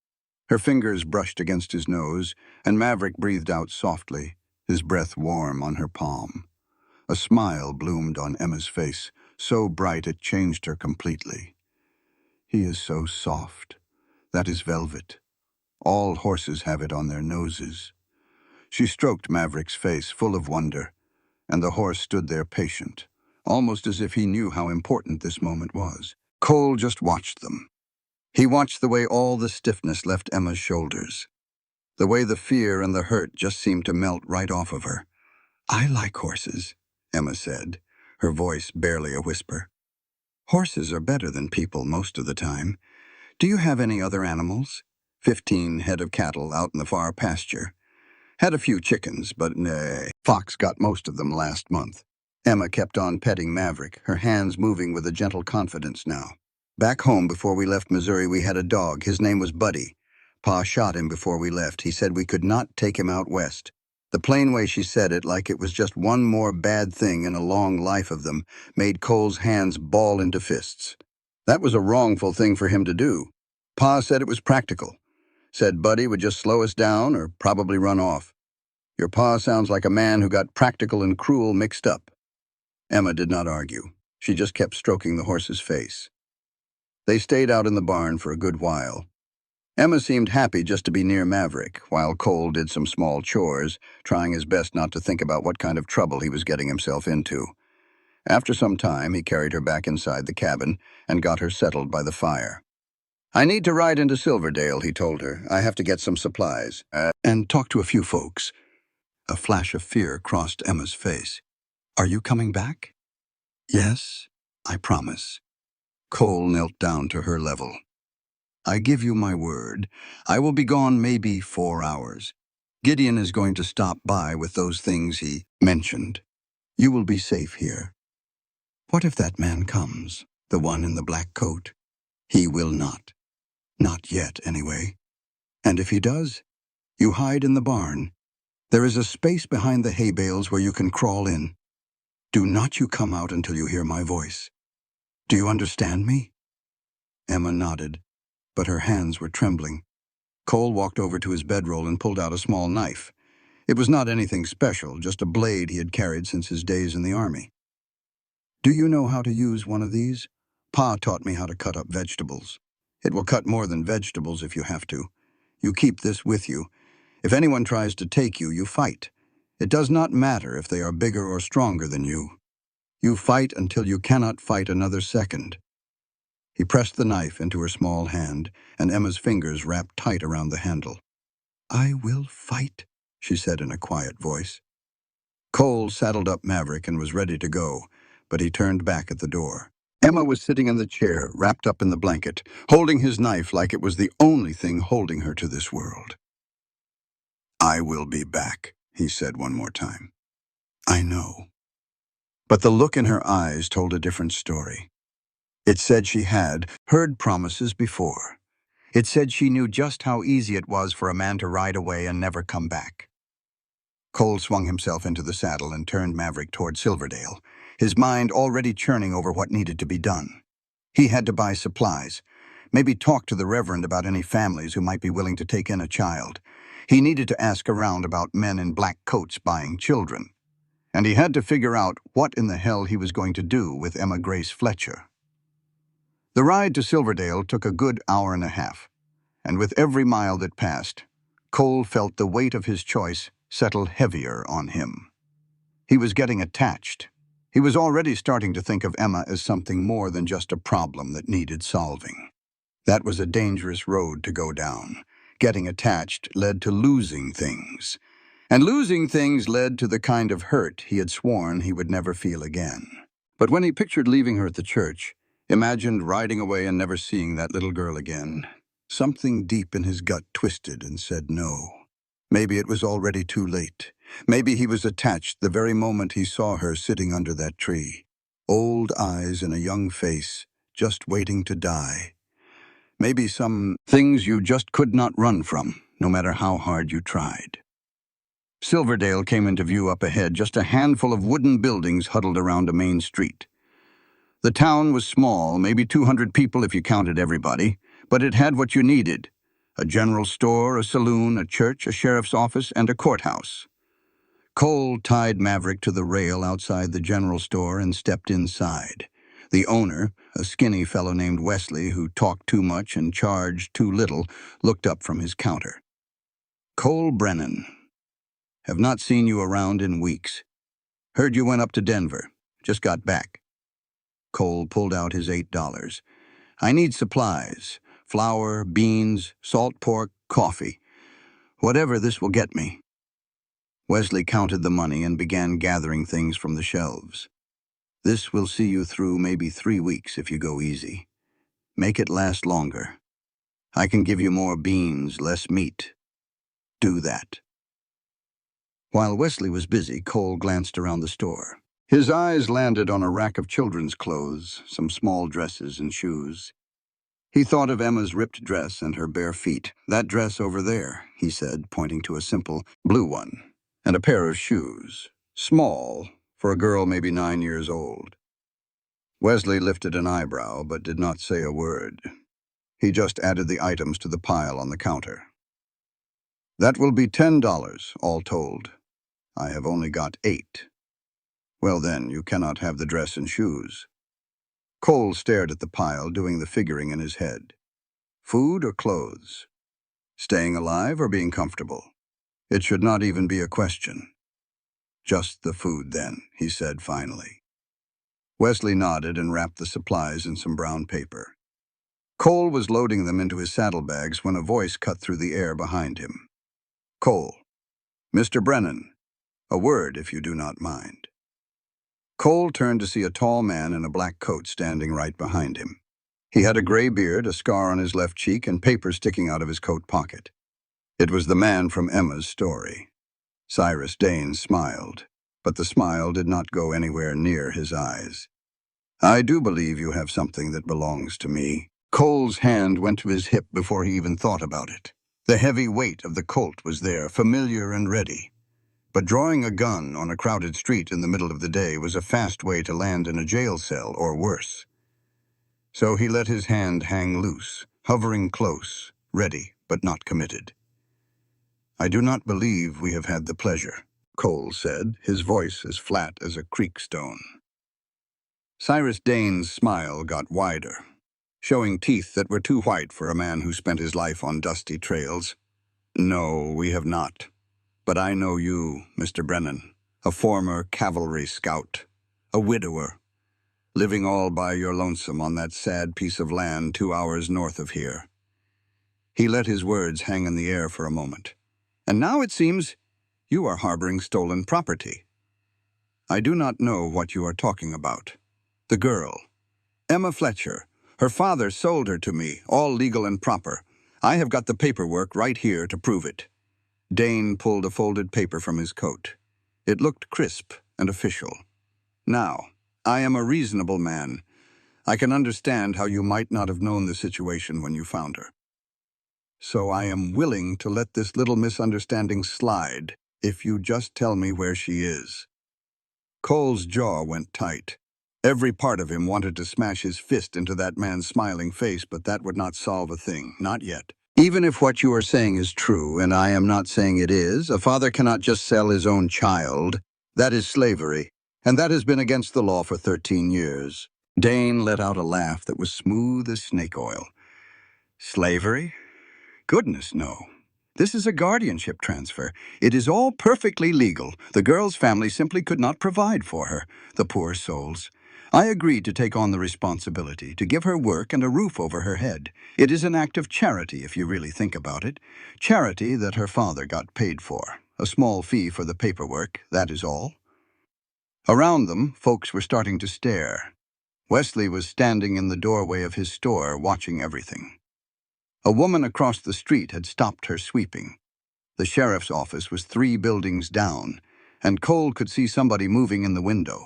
Her fingers brushed against his nose, and Maverick breathed out softly, his breath warm on her palm. A smile bloomed on Emma's face, so bright it changed her completely. He is so soft. That is velvet. All horses have it on their noses. She stroked Maverick's face, full of wonder, and the horse stood there patient, almost as if he knew how important this moment was. Cole just watched them. He watched the way all the stiffness left Emma's shoulders, the way the fear and the hurt just seemed to melt right off of her. I like horses, Emma said, her voice barely a whisper. Horses are better than people most of the time. Do you have any other animals? 15 head of cattle out in the far pasture. Had a few chickens, but nay. Fox got most of them last month. Emma kept on petting Maverick, her hands moving with a gentle confidence now. Back home before we left Missouri, we had a dog. His name was Buddy. Pa shot him before we left. He said we could not take him out west. The plain way she said it, like it was just one more bad thing in a long life of them, made Cole's hands ball into fists. That was a wrongful thing for him to do. Pa said it was practical. Said Buddy would just slow us down or probably run off. Your pa sounds like a man who got practical and cruel mixed up. Emma did not argue. She just kept stroking the horse's face. They stayed out in the barn for a good while. Emma seemed happy just to be near Maverick, while Cole did some small chores, trying his best not to think about what kind of trouble he was getting himself into. After some time, he carried her back inside the cabin and got her settled by the fire. I need to ride into Silverdale, he told her. I have to get some supplies. And talk to a few folks. A flash of fear crossed Emma's face. Are you coming back? Yes, I promise. Cole knelt down to her level. I give you my word. I will be gone maybe 4 hours. Gideon is going to stop by with those things he mentioned. You will be safe here. What if that man comes, the one in the black coat? He will not. Not yet, anyway. And if he does, you hide in the barn. There is a space behind the hay bales where you can crawl in. Do not you come out until you hear my voice. Do you understand me? Emma nodded, but her hands were trembling. Cole walked over to his bedroll and pulled out a small knife. It was not anything special, just a blade he had carried since his days in the army. Do you know how to use one of these? Pa taught me how to cut up vegetables. It will cut more than vegetables if you have to. You keep this with you. If anyone tries to take you, you fight. It does not matter if they are bigger or stronger than you. You fight until you cannot fight another second. He pressed the knife into her small hand, and Emma's fingers wrapped tight around the handle. I will fight, she said in a quiet voice. Cole saddled up Maverick and was ready to go, but he turned back at the door. Emma was sitting in the chair, wrapped up in the blanket, holding his knife like it was the only thing holding her to this world. "I will be back," he said one more time. "I know." But the look in her eyes told a different story. It said she had heard promises before. It said she knew just how easy it was for a man to ride away and never come back. Cole swung himself into the saddle and turned Maverick toward Silverdale, his mind already churning over what needed to be done. He had to buy supplies, maybe talk to the Reverend about any families who might be willing to take in a child. He needed to ask around about men in black coats buying children. And he had to figure out what in the hell he was going to do with Emma Grace Fletcher. The ride to Silverdale took a good hour and a half, and with every mile that passed, Cole felt the weight of his choice settle heavier on him. He was getting attached. He was already starting to think of Emma as something more than just a problem that needed solving. That was a dangerous road to go down. Getting attached led to losing things. And losing things led to the kind of hurt he had sworn he would never feel again. But when he pictured leaving her at the church, imagined riding away and never seeing that little girl again, something deep in his gut twisted and said no. Maybe it was already too late. Maybe he was attached the very moment he saw her sitting under that tree. Old eyes in a young face, just waiting to die. Maybe some things you just could not run from, no matter how hard you tried. Silverdale came into view up ahead, just a handful of wooden buildings huddled around a main street. The town was small, maybe 200 people if you counted everybody, but it had what you needed: a general store, a saloon, a church, a sheriff's office, and a courthouse. Cole tied Maverick to the rail outside the general store and stepped inside. The owner, a skinny fellow named Wesley who talked too much and charged too little, looked up from his counter. "Cole Brennan. Have not seen you around in weeks. Heard you went up to Denver. Just got back." Cole pulled out his $8. "I need supplies. Flour, beans, salt pork, coffee. Whatever this will get me." Wesley counted the money and began gathering things from the shelves. "This will see you through maybe 3 weeks if you go easy. Make it last longer. I can give you more beans, less meat. Do that." While Wesley was busy, Cole glanced around the store. His eyes landed on a rack of children's clothes, some small dresses and shoes. He thought of Emma's ripped dress and her bare feet. "That dress over there," he said, pointing to a simple blue one, "and a pair of shoes. Small, for a girl maybe 9 years old." Wesley lifted an eyebrow, but did not say a word. He just added the items to the pile on the counter. "That will be $10, all told. I have only got 8. "Well then, you cannot have the dress and shoes." Cole stared at the pile, doing the figuring in his head. Food or clothes? Staying alive or being comfortable? It should not even be a question. "Just the food then," he said finally. Wesley nodded and wrapped the supplies in some brown paper. Cole was loading them into his saddlebags when a voice cut through the air behind him. "Cole. Mr. Brennan. A word, if you do not mind." Cole turned to see a tall man in a black coat standing right behind him. He had a gray beard, a scar on his left cheek, and papers sticking out of his coat pocket. It was the man from Emma's story. Cyrus Dane smiled, but the smile did not go anywhere near his eyes. "I do believe you have something that belongs to me." Cole's hand went to his hip before he even thought about it. The heavy weight of the Colt was there, familiar and ready. But drawing a gun on a crowded street in the middle of the day was a fast way to land in a jail cell or worse. So he let his hand hang loose, hovering close, ready but not committed. "I do not believe we have had the pleasure," Cole said, his voice as flat as a creek stone. Cyrus Dane's smile got wider, showing teeth that were too white for a man who spent his life on dusty trails. "No, we have not. But I know you, Mr. Brennan, a former cavalry scout, a widower, living all by your lonesome on that sad piece of land 2 hours north of here." He let his words hang in the air for a moment. "And now it seems you are harboring stolen property." "I do not know what you are talking about. The girl, Emma Fletcher, her father sold her to me, all legal and proper. I have got the paperwork right here to prove it." Dane pulled a folded paper from his coat. It looked crisp and official. Now, I am a reasonable man. I can understand how you might not have known the situation when you found her. So I am willing to let this little misunderstanding slide if you just tell me where she is. Cole's jaw went tight. Every part of him wanted to smash his fist into that man's smiling face, but that would not solve a thing, not yet. Even if what you are saying is true, and I am not saying it is, a father cannot just sell his own child. That is slavery, and that has been against the law for 13 years. Dane let out a laugh that was smooth as snake oil. Slavery? Goodness, no. This is a guardianship transfer. It is all perfectly legal. The girl's family simply could not provide for her, the poor souls. I agreed to take on the responsibility, to give her work and a roof over her head. It is an act of charity, if you really think about it. Charity that her father got paid for. A small fee for the paperwork, that is all. Around them, folks were starting to stare. Wesley was standing in the doorway of his store, watching everything. A woman across the street had stopped her sweeping. The sheriff's office was 3 buildings down, and Cole could see somebody moving in the window.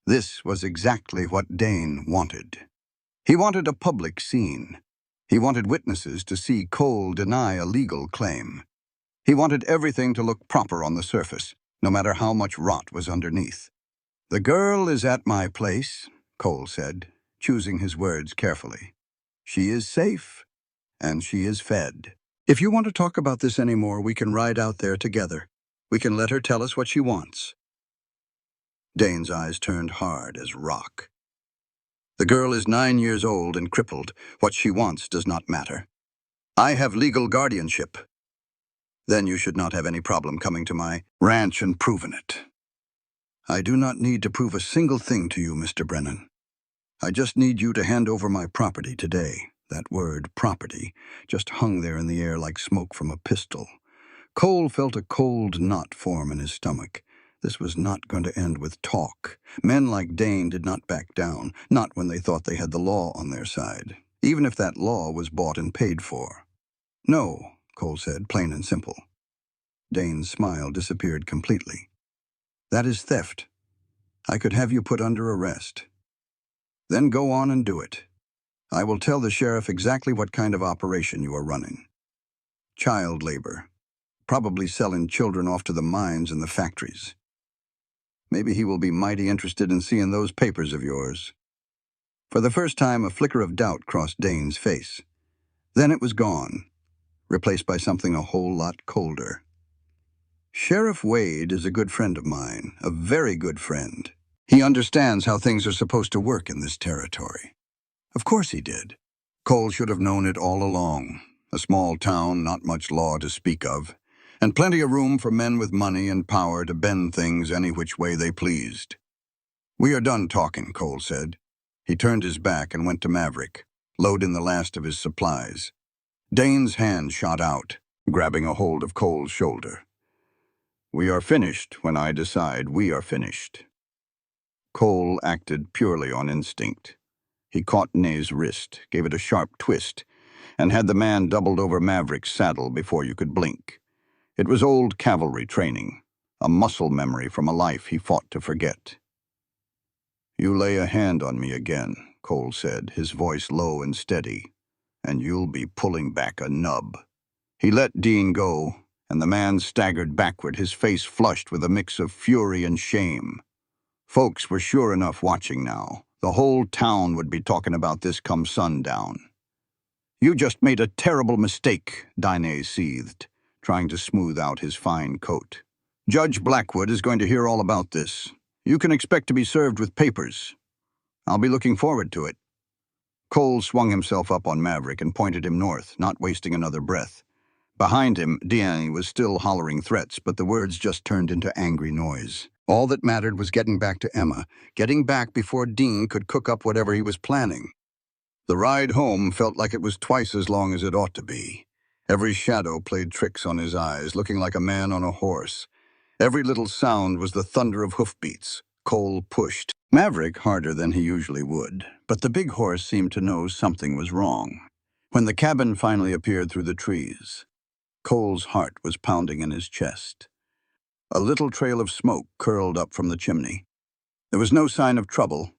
This was exactly what Dane wanted. He wanted a public scene. He wanted witnesses to see Cole deny a legal claim. He wanted everything to look proper on the surface, no matter how much rot was underneath. "The girl is at my place," Cole said, choosing his words carefully. "She is safe, and she is fed. If you want to talk about this anymore, we can ride out there together. We can let her tell us what she wants." Dane's eyes turned hard as rock. "The girl is 9 years old and crippled. What she wants does not matter. I have legal guardianship. Then you should not have any problem coming to my ranch and proving it. I do not need to prove a single thing to you, Mr. Brennan. I just need you to hand over my property today." That word, property, just hung there in the air like smoke from a pistol. Cole felt a cold knot form in his stomach. This was not going to end with talk. Men like Dane did not back down, not when they thought they had the law on their side, even if that law was bought and paid for. "No," Cole said, plain and simple. Dane's smile disappeared completely. "That is theft. I could have you put under arrest. Then go on and do it. I will tell the sheriff exactly what kind of operation you are running. Child labor. Probably selling children off to the mines and the factories. Maybe he will be mighty interested in seeing those papers of yours." For the first time, a flicker of doubt crossed Dane's face. Then it was gone, replaced by something a whole lot colder. "Sheriff Wade is a good friend of mine, a very good friend. He understands how things are supposed to work in this territory." Of course he did. Cole should have known it all along. A small town, not much law to speak of, and plenty of room for men with money and power to bend things any which way they pleased. "We are done talking," Cole said. He turned his back and went to Maverick, load in the last of his supplies. Dane's hand shot out, grabbing a hold of Cole's shoulder. "We are finished when I decide we are finished." Cole acted purely on instinct. He caught Nay's wrist, gave it a sharp twist, and had the man doubled over Maverick's saddle before you could blink. It was old cavalry training, a muscle memory from a life he fought to forget. "You lay a hand on me again," Cole said, his voice low and steady, "and you'll be pulling back a nub." He let Dean go, and the man staggered backward, his face flushed with a mix of fury and shame. Folks were sure enough watching now. The whole town would be talking about this come sundown. "You just made a terrible mistake," Dinah seethed, trying to smooth out his fine coat. "Judge Blackwood is going to hear all about this. You can expect to be served with papers. I'll be looking forward to it." Cole swung himself up on Maverick and pointed him north, not wasting another breath. Behind him, Dean was still hollering threats, but the words just turned into angry noise. All that mattered was getting back to Emma, getting back before Dean could cook up whatever he was planning. The ride home felt like it was twice as long as it ought to be. Every shadow played tricks on his eyes, looking like a man on a horse. Every little sound was the thunder of hoofbeats. Cole pushed Maverick harder than he usually would, but the big horse seemed to know something was wrong. When the cabin finally appeared through the trees, Cole's heart was pounding in his chest. A little trail of smoke curled up from the chimney. There was no sign of trouble,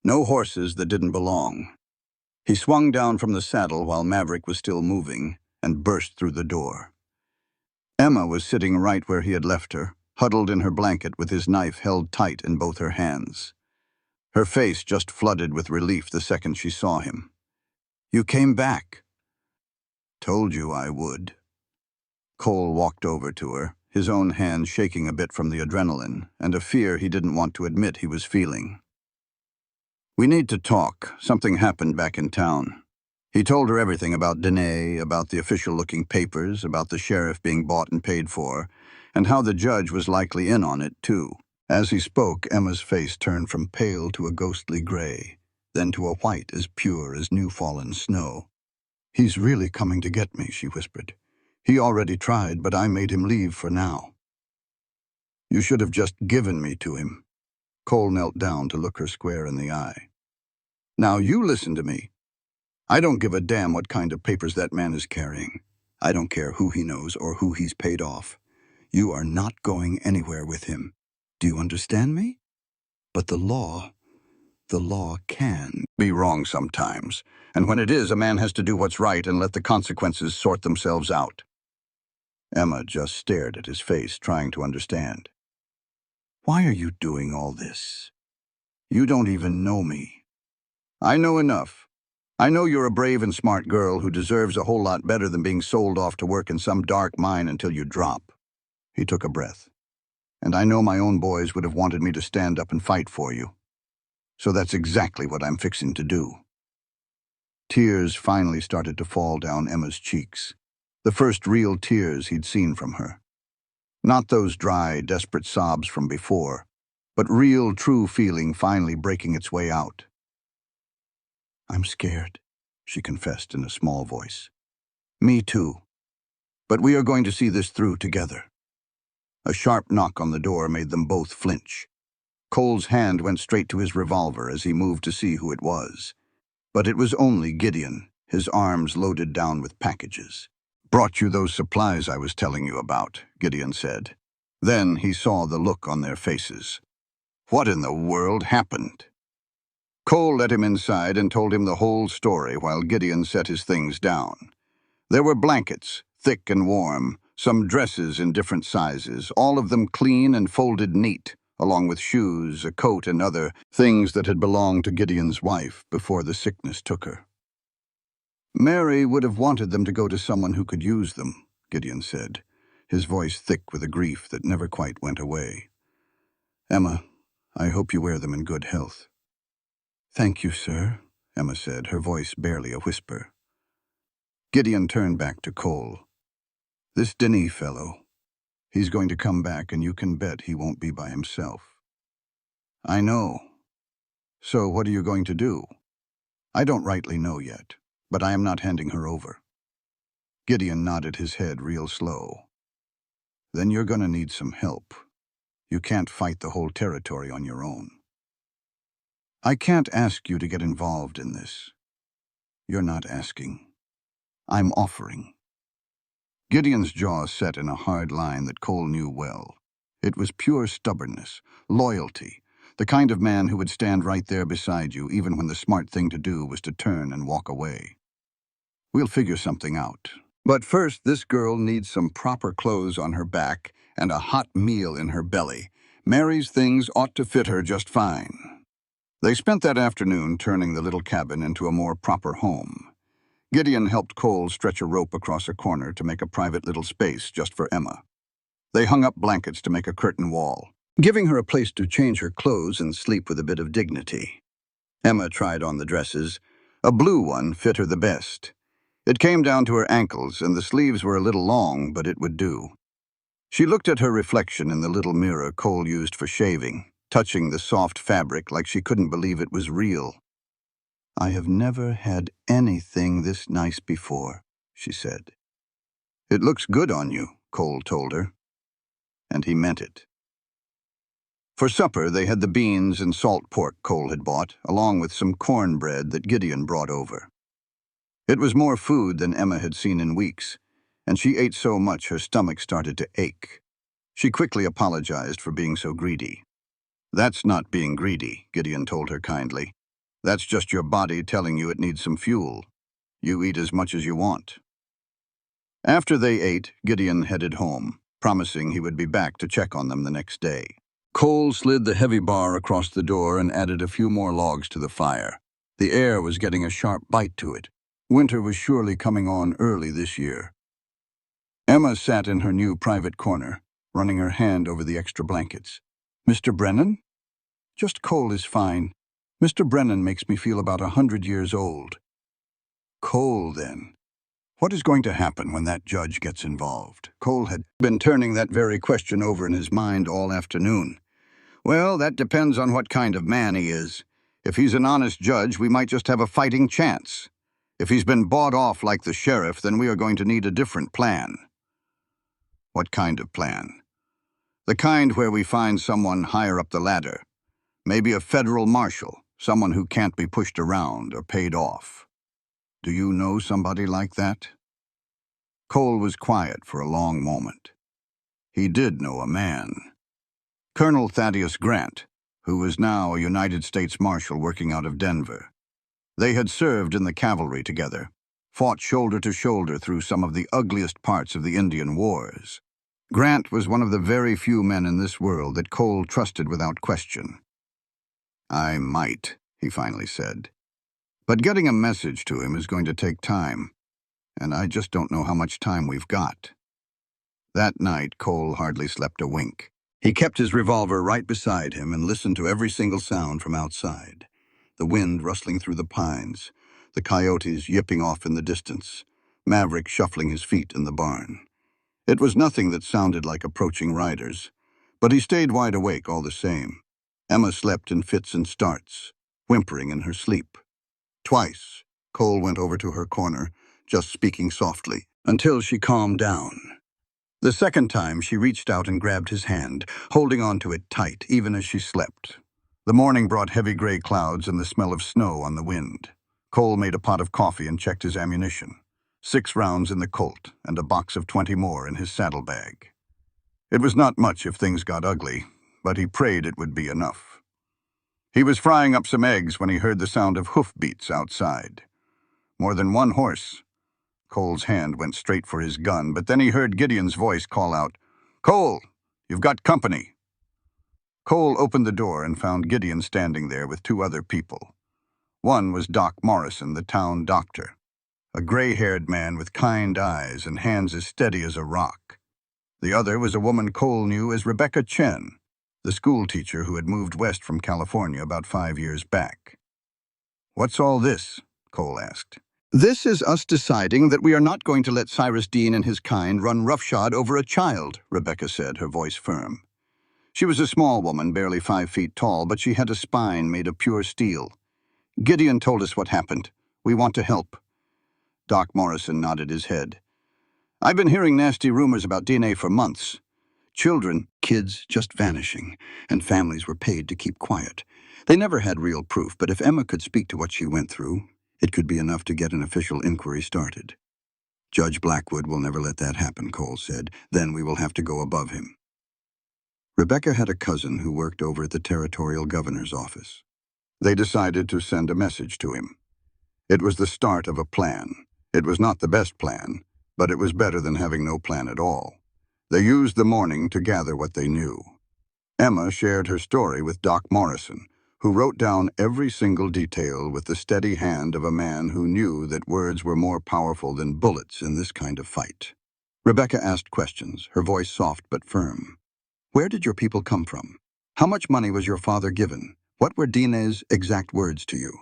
no horses that didn't belong. He swung down from the saddle while Maverick was still moving and burst through the door. Emma was sitting right where he had left her, huddled in her blanket with his knife held tight in both her hands. Her face just flooded with relief the second she saw him. "You came back." "Told you I would." Cole walked over to her, his own hand shaking a bit from the adrenaline and a fear he didn't want to admit he was feeling. "We need to talk. Something happened back in town." He told her everything about Danae, about the official-looking papers, about the sheriff being bought and paid for, and how the judge was likely in on it, too. As he spoke, Emma's face turned from pale to a ghostly gray, then to a white as pure as new-fallen snow. "He's really coming to get me," she whispered. "He already tried, but I made him leave for now." "You should have just given me to him." Cole knelt down to look her square in the eye. "Now you listen to me. I don't give a damn what kind of papers that man is carrying. I don't care who he knows or who he's paid off. You are not going anywhere with him. Do you understand me? But the law can be wrong sometimes, and when it is, a man has to do what's right and let the consequences sort themselves out." Emma just stared at his face, trying to understand. "Why are you doing all this? You don't even know me." "I know enough. I know you're a brave and smart girl who deserves a whole lot better than being sold off to work in some dark mine until you drop." He took a breath. "And I know my own boys would have wanted me to stand up and fight for you. So that's exactly what I'm fixing to do." Tears finally started to fall down Emma's cheeks, the first real tears he'd seen from her. Not those dry, desperate sobs from before, but real, true feeling finally breaking its way out. "I'm scared," she confessed in a small voice. "Me too. But we are going to see this through together." A sharp knock on the door made them both flinch. Cole's hand went straight to his revolver as he moved to see who it was. But it was only Gideon, his arms loaded down with packages. "Brought you those supplies I was telling you about," Gideon said. Then he saw the look on their faces. What in the world happened? Cole let him inside and told him the whole story while Gideon set his things down. There were blankets, thick and warm, some dresses in different sizes, all of them clean and folded neat, along with shoes, a coat, and other things that had belonged to Gideon's wife before the sickness took her. "Mary would have wanted them to go to someone who could use them," Gideon said, his voice thick with a grief that never quite went away. "Emma, I hope you wear them in good health." "Thank you, sir," Emma said, her voice barely a whisper. Gideon turned back to Cole. "This Denis fellow, he's going to come back, and you can bet he won't be by himself." "I know. So what are you going to do?" "I don't rightly know yet, but I am not handing her over." Gideon nodded his head real slow. "Then you're going to need some help. You can't fight the whole territory on your own. I can't ask you to get involved in this. You're not asking. I'm offering." Gideon's jaw set in a hard line that Cole knew well. It was pure stubbornness, loyalty, the kind of man who would stand right there beside you even when the smart thing to do was to turn and walk away. "We'll figure something out. But first, this girl needs some proper clothes on her back and a hot meal in her belly. Mary's things ought to fit her just fine." They spent that afternoon turning the little cabin into a more proper home. Gideon helped Cole stretch a rope across a corner to make a private little space just for Emma. They hung up blankets to make a curtain wall, giving her a place to change her clothes and sleep with a bit of dignity. Emma tried on the dresses. A blue one fit her the best. It came down to her ankles, and the sleeves were a little long, but it would do. She looked at her reflection in the little mirror Cole used for shaving, touching the soft fabric like she couldn't believe it was real. "I have never had anything this nice before," she said. "It looks good on you," Cole told her. And he meant it. For supper, they had the beans and salt pork Cole had bought, along with some cornbread that Gideon brought over. It was more food than Emma had seen in weeks, and she ate so much her stomach started to ache. She quickly apologized for being so greedy. "That's not being greedy," Gideon told her kindly. "That's just your body telling you it needs some fuel. You eat as much as you want." After they ate, Gideon headed home, promising he would be back to check on them the next day. Cole slid the heavy bar across the door and added a few more logs to the fire. The air was getting a sharp bite to it. Winter was surely coming on early this year. Emma sat in her new private corner, running her hand over the extra blankets. "Mr. Brennan?" "Just Cole is fine. Mr. Brennan makes me feel about 100 years old." "Cole, then. What is going to happen when that judge gets involved?" Cole had been turning that very question over in his mind all afternoon. "Well, that depends on what kind of man he is. If he's an honest judge, we might just have a fighting chance. If he's been bought off like the sheriff, then we are going to need a different plan." "What kind of plan?" "The kind where we find someone higher up the ladder. Maybe a federal marshal, someone who can't be pushed around or paid off." "Do you know somebody like that?" Cole was quiet for a long moment. He did know a man. Colonel Thaddeus Grant, who was now a United States Marshal working out of Denver. They had served in the cavalry together, fought shoulder to shoulder through some of the ugliest parts of the Indian Wars. Grant was one of the very few men in this world that Cole trusted without question. "I might," he finally said. "But getting a message to him is going to take time, and I just don't know how much time we've got." That night, Cole hardly slept a wink. He kept his revolver right beside him and listened to every single sound from outside. The wind rustling through the pines, the coyotes yipping off in the distance, Maverick shuffling his feet in the barn. It was nothing that sounded like approaching riders, but he stayed wide awake all the same. Emma slept in fits and starts, whimpering in her sleep. Twice, Cole went over to her corner, just speaking softly, until she calmed down. The second time, she reached out and grabbed his hand, holding on to it tight, even as she slept. The morning brought heavy gray clouds and the smell of snow on the wind. Cole made a pot of coffee and checked his ammunition. 6 rounds in the Colt and a box of 20 more in his saddlebag. It was not much if things got ugly, but he prayed it would be enough. He was frying up some eggs when he heard the sound of hoofbeats outside. More than one horse. Cole's hand went straight for his gun, but then he heard Gideon's voice call out, "Cole, you've got company." Cole opened the door and found Gideon standing there with 2 other people. One was Doc Morrison, the town doctor, a gray-haired man with kind eyes and hands as steady as a rock. The other was a woman Cole knew as Rebecca Chen, the school teacher who had moved west from California about 5 years back. "What's all this?" Cole asked. "This is us deciding that we are not going to let Cyrus Dean and his kind run roughshod over a child," Rebecca said, her voice firm. She was a small woman, barely 5 feet tall, but she had a spine made of pure steel. "Gideon told us what happened. We want to help." Doc Morrison nodded his head. "I've been hearing nasty rumors about DNA for months. Kids just vanishing, and families were paid to keep quiet. They never had real proof, but if Emma could speak to what she went through, it could be enough to get an official inquiry started." "Judge Blackwood will never let that happen," Cole said. "Then we will have to go above him." Rebecca had a cousin who worked over at the territorial governor's office. They decided to send a message to him. It was the start of a plan. It was not the best plan, but it was better than having no plan at all. They used the morning to gather what they knew. Emma shared her story with Doc Morrison, who wrote down every single detail with the steady hand of a man who knew that words were more powerful than bullets in this kind of fight. Rebecca asked questions, her voice soft but firm. "Where did your people come from? How much money was your father given? What were Dine's exact words to you?"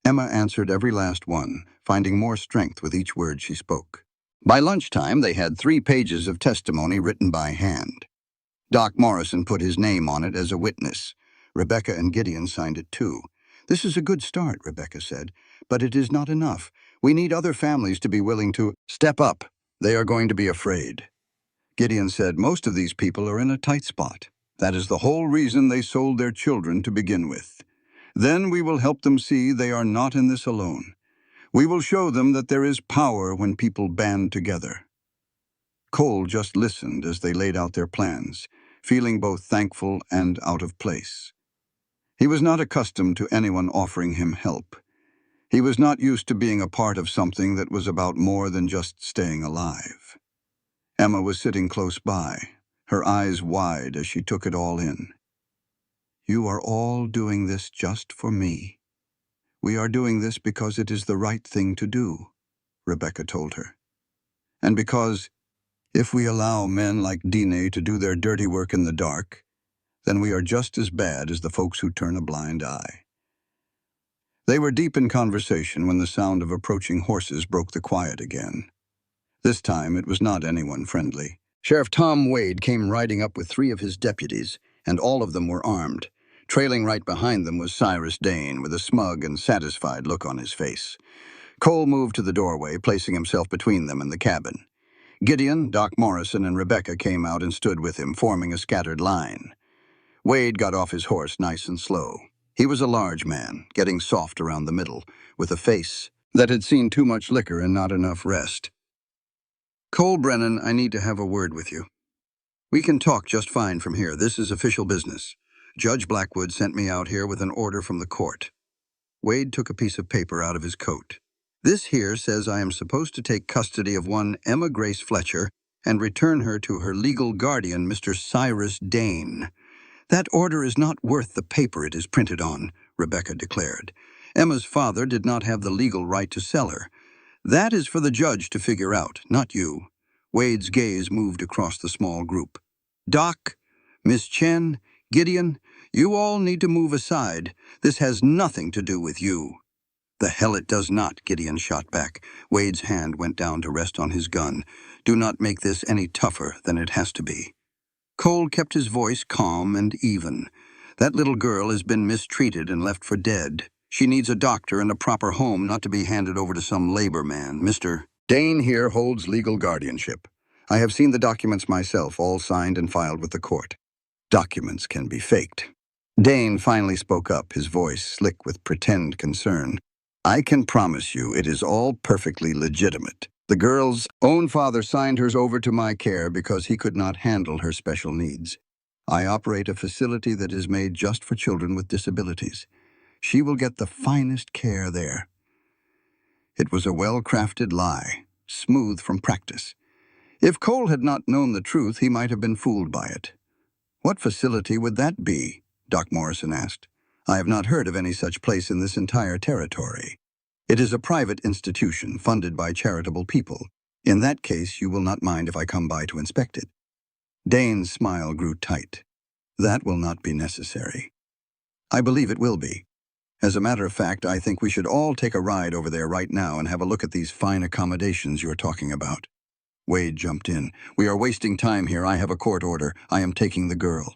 Emma answered every last one, finding more strength with each word she spoke. By lunchtime, they had 3 pages of testimony written by hand. Doc Morrison put his name on it as a witness. Rebecca and Gideon signed it too. "This is a good start," Rebecca said, "but it is not enough. We need other families to be willing to step up. They are going to be afraid." Gideon said, "Most of these people are in a tight spot. That is the whole reason they sold their children to begin with. Then we will help them see they are not in this alone. We will show them that there is power when people band together." Cole just listened as they laid out their plans, feeling both thankful and out of place. He was not accustomed to anyone offering him help. He was not used to being a part of something that was about more than just staying alive. Emma was sitting close by, her eyes wide as she took it all in. "You are all doing this just for me. We are doing this because it is the right thing to do," Rebecca told her. "And because if we allow men like Dine to do their dirty work in the dark, then we are just as bad as the folks who turn a blind eye." They were deep in conversation when the sound of approaching horses broke the quiet again. This time it was not anyone friendly. Sheriff Tom Wade came riding up with 3 of his deputies, and all of them were armed. Trailing right behind them was Cyrus Dane, with a smug and satisfied look on his face. Cole moved to the doorway, placing himself between them and the cabin. Gideon, Doc Morrison, and Rebecca came out and stood with him, forming a scattered line. Wade got off his horse nice and slow. He was a large man, getting soft around the middle, with a face that had seen too much liquor and not enough rest. "Cole Brennan, I need to have a word with you. We can talk just fine from here. This is official business. Judge Blackwood sent me out here with an order from the court." Wade took a piece of paper out of his coat. "This here says I am supposed to take custody of one Emma Grace Fletcher and return her to her legal guardian, Mr. Cyrus Dane." "That order is not worth the paper it is printed on," Rebecca declared. "Emma's father did not have the legal right to sell her. That is for the judge to figure out, not you." Wade's gaze moved across the small group. "Doc, Miss Chen, Gideon, you all need to move aside. This has nothing to do with you." "The hell it does not," Gideon shot back. Wade's hand went down to rest on his gun. "Do not make this any tougher than it has to be." Cole kept his voice calm and even. "That little girl has been mistreated and left for dead. She needs a doctor and a proper home, not to be handed over to some labor man. Mr. Dane here holds legal guardianship. I have seen the documents myself, all signed and filed with the court. Documents can be faked." Dane finally spoke up, his voice slick with pretend concern. "I can promise you it is all perfectly legitimate. The girl's own father signed hers over to my care because he could not handle her special needs. I operate a facility that is made just for children with disabilities. She will get the finest care there." It was a well-crafted lie, smooth from practice. If Cole had not known the truth, he might have been fooled by it. "What facility would that be?" Doc Morrison asked. "I have not heard of any such place in this entire territory. It is a private institution funded by charitable people. In that case, you will not mind if I come by to inspect it." Dane's smile grew tight. "That will not be necessary." "I believe it will be. As a matter of fact, I think we should all take a ride over there right now and have a look at these fine accommodations you're talking about." Wade jumped in. "We are wasting time here. I have a court order. I am taking the girl."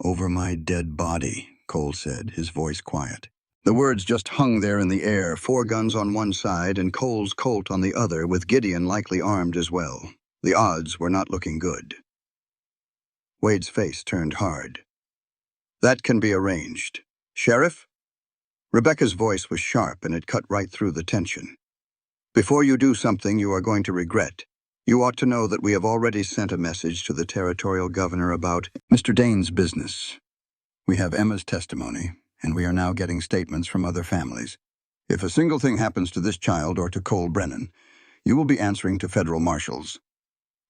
"Over my dead body," Cole said, his voice quiet. The words just hung there in the air, 4 guns on one side and Cole's Colt on the other, with Gideon likely armed as well. The odds were not looking good. Wade's face turned hard. "That can be arranged. Sheriff?" Rebecca's voice was sharp and it cut right through the tension. "Before you do something you are going to regret, you ought to know that we have already sent a message to the territorial governor about Mr. Dane's business. We have Emma's testimony, and we are now getting statements from other families. If a single thing happens to this child or to Cole Brennan, you will be answering to federal marshals."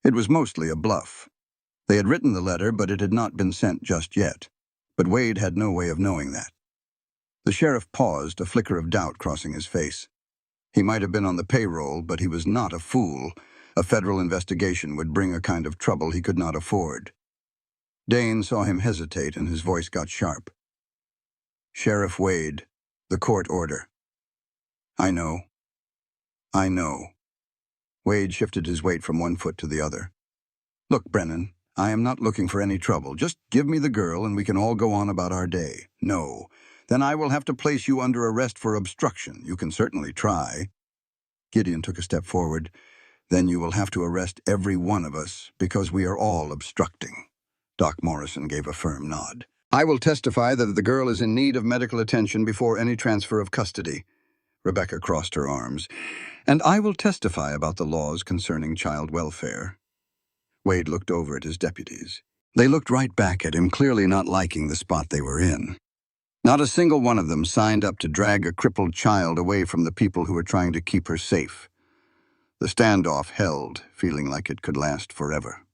It was mostly a bluff. They had written the letter, but it had not been sent just yet. But Wade had no way of knowing that. The sheriff paused, a flicker of doubt crossing his face. He might have been on the payroll, but he was not a fool. A federal investigation would bring a kind of trouble he could not afford. Dane saw him hesitate, and his voice got sharp. "Sheriff Wade, the court order." "I know. I know." Wade shifted his weight from one foot to the other. "Look, Brennan, I am not looking for any trouble. Just give me the girl and we can all go on about our day." "No. Then I will have to place you under arrest for obstruction. You can certainly try." Gideon took a step forward. "Then you will have to arrest every one of us because we are all obstructing." Doc Morrison gave a firm nod. "I will testify that the girl is in need of medical attention before any transfer of custody. Rebecca crossed her arms. "And I will testify about the laws concerning child welfare." Wade looked over at his deputies. They looked right back at him, clearly not liking the spot they were in. Not a single one of them signed up to drag a crippled child away from the people who were trying to keep her safe. The standoff held, feeling like it could last forever.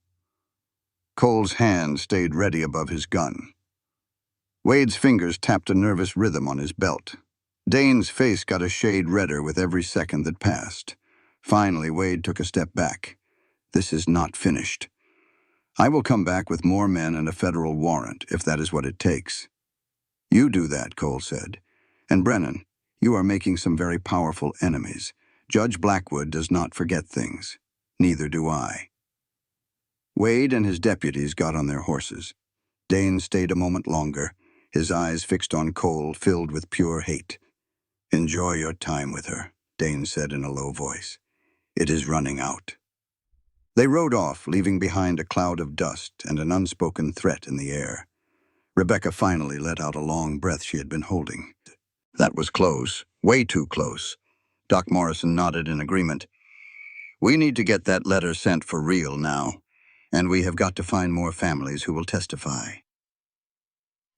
Cole's hand stayed ready above his gun. Wade's fingers tapped a nervous rhythm on his belt. Dane's face got a shade redder with every second that passed. Finally, Wade took a step back. "This is not finished. I will come back with more men and a federal warrant, if that is what it takes." "You do that," Cole said. "And Brennan, you are making some very powerful enemies. Judge Blackwood does not forget things. Neither do I." Wade and his deputies got on their horses. Dane stayed a moment longer, his eyes fixed on Cole, filled with pure hate. "Enjoy your time with her," Dane said in a low voice. "It is running out." They rode off, leaving behind a cloud of dust and an unspoken threat in the air. Rebecca finally let out a long breath she had been holding. "That was close, way too close." Doc Morrison nodded in agreement. "We need to get that letter sent for real now, and we have got to find more families who will testify."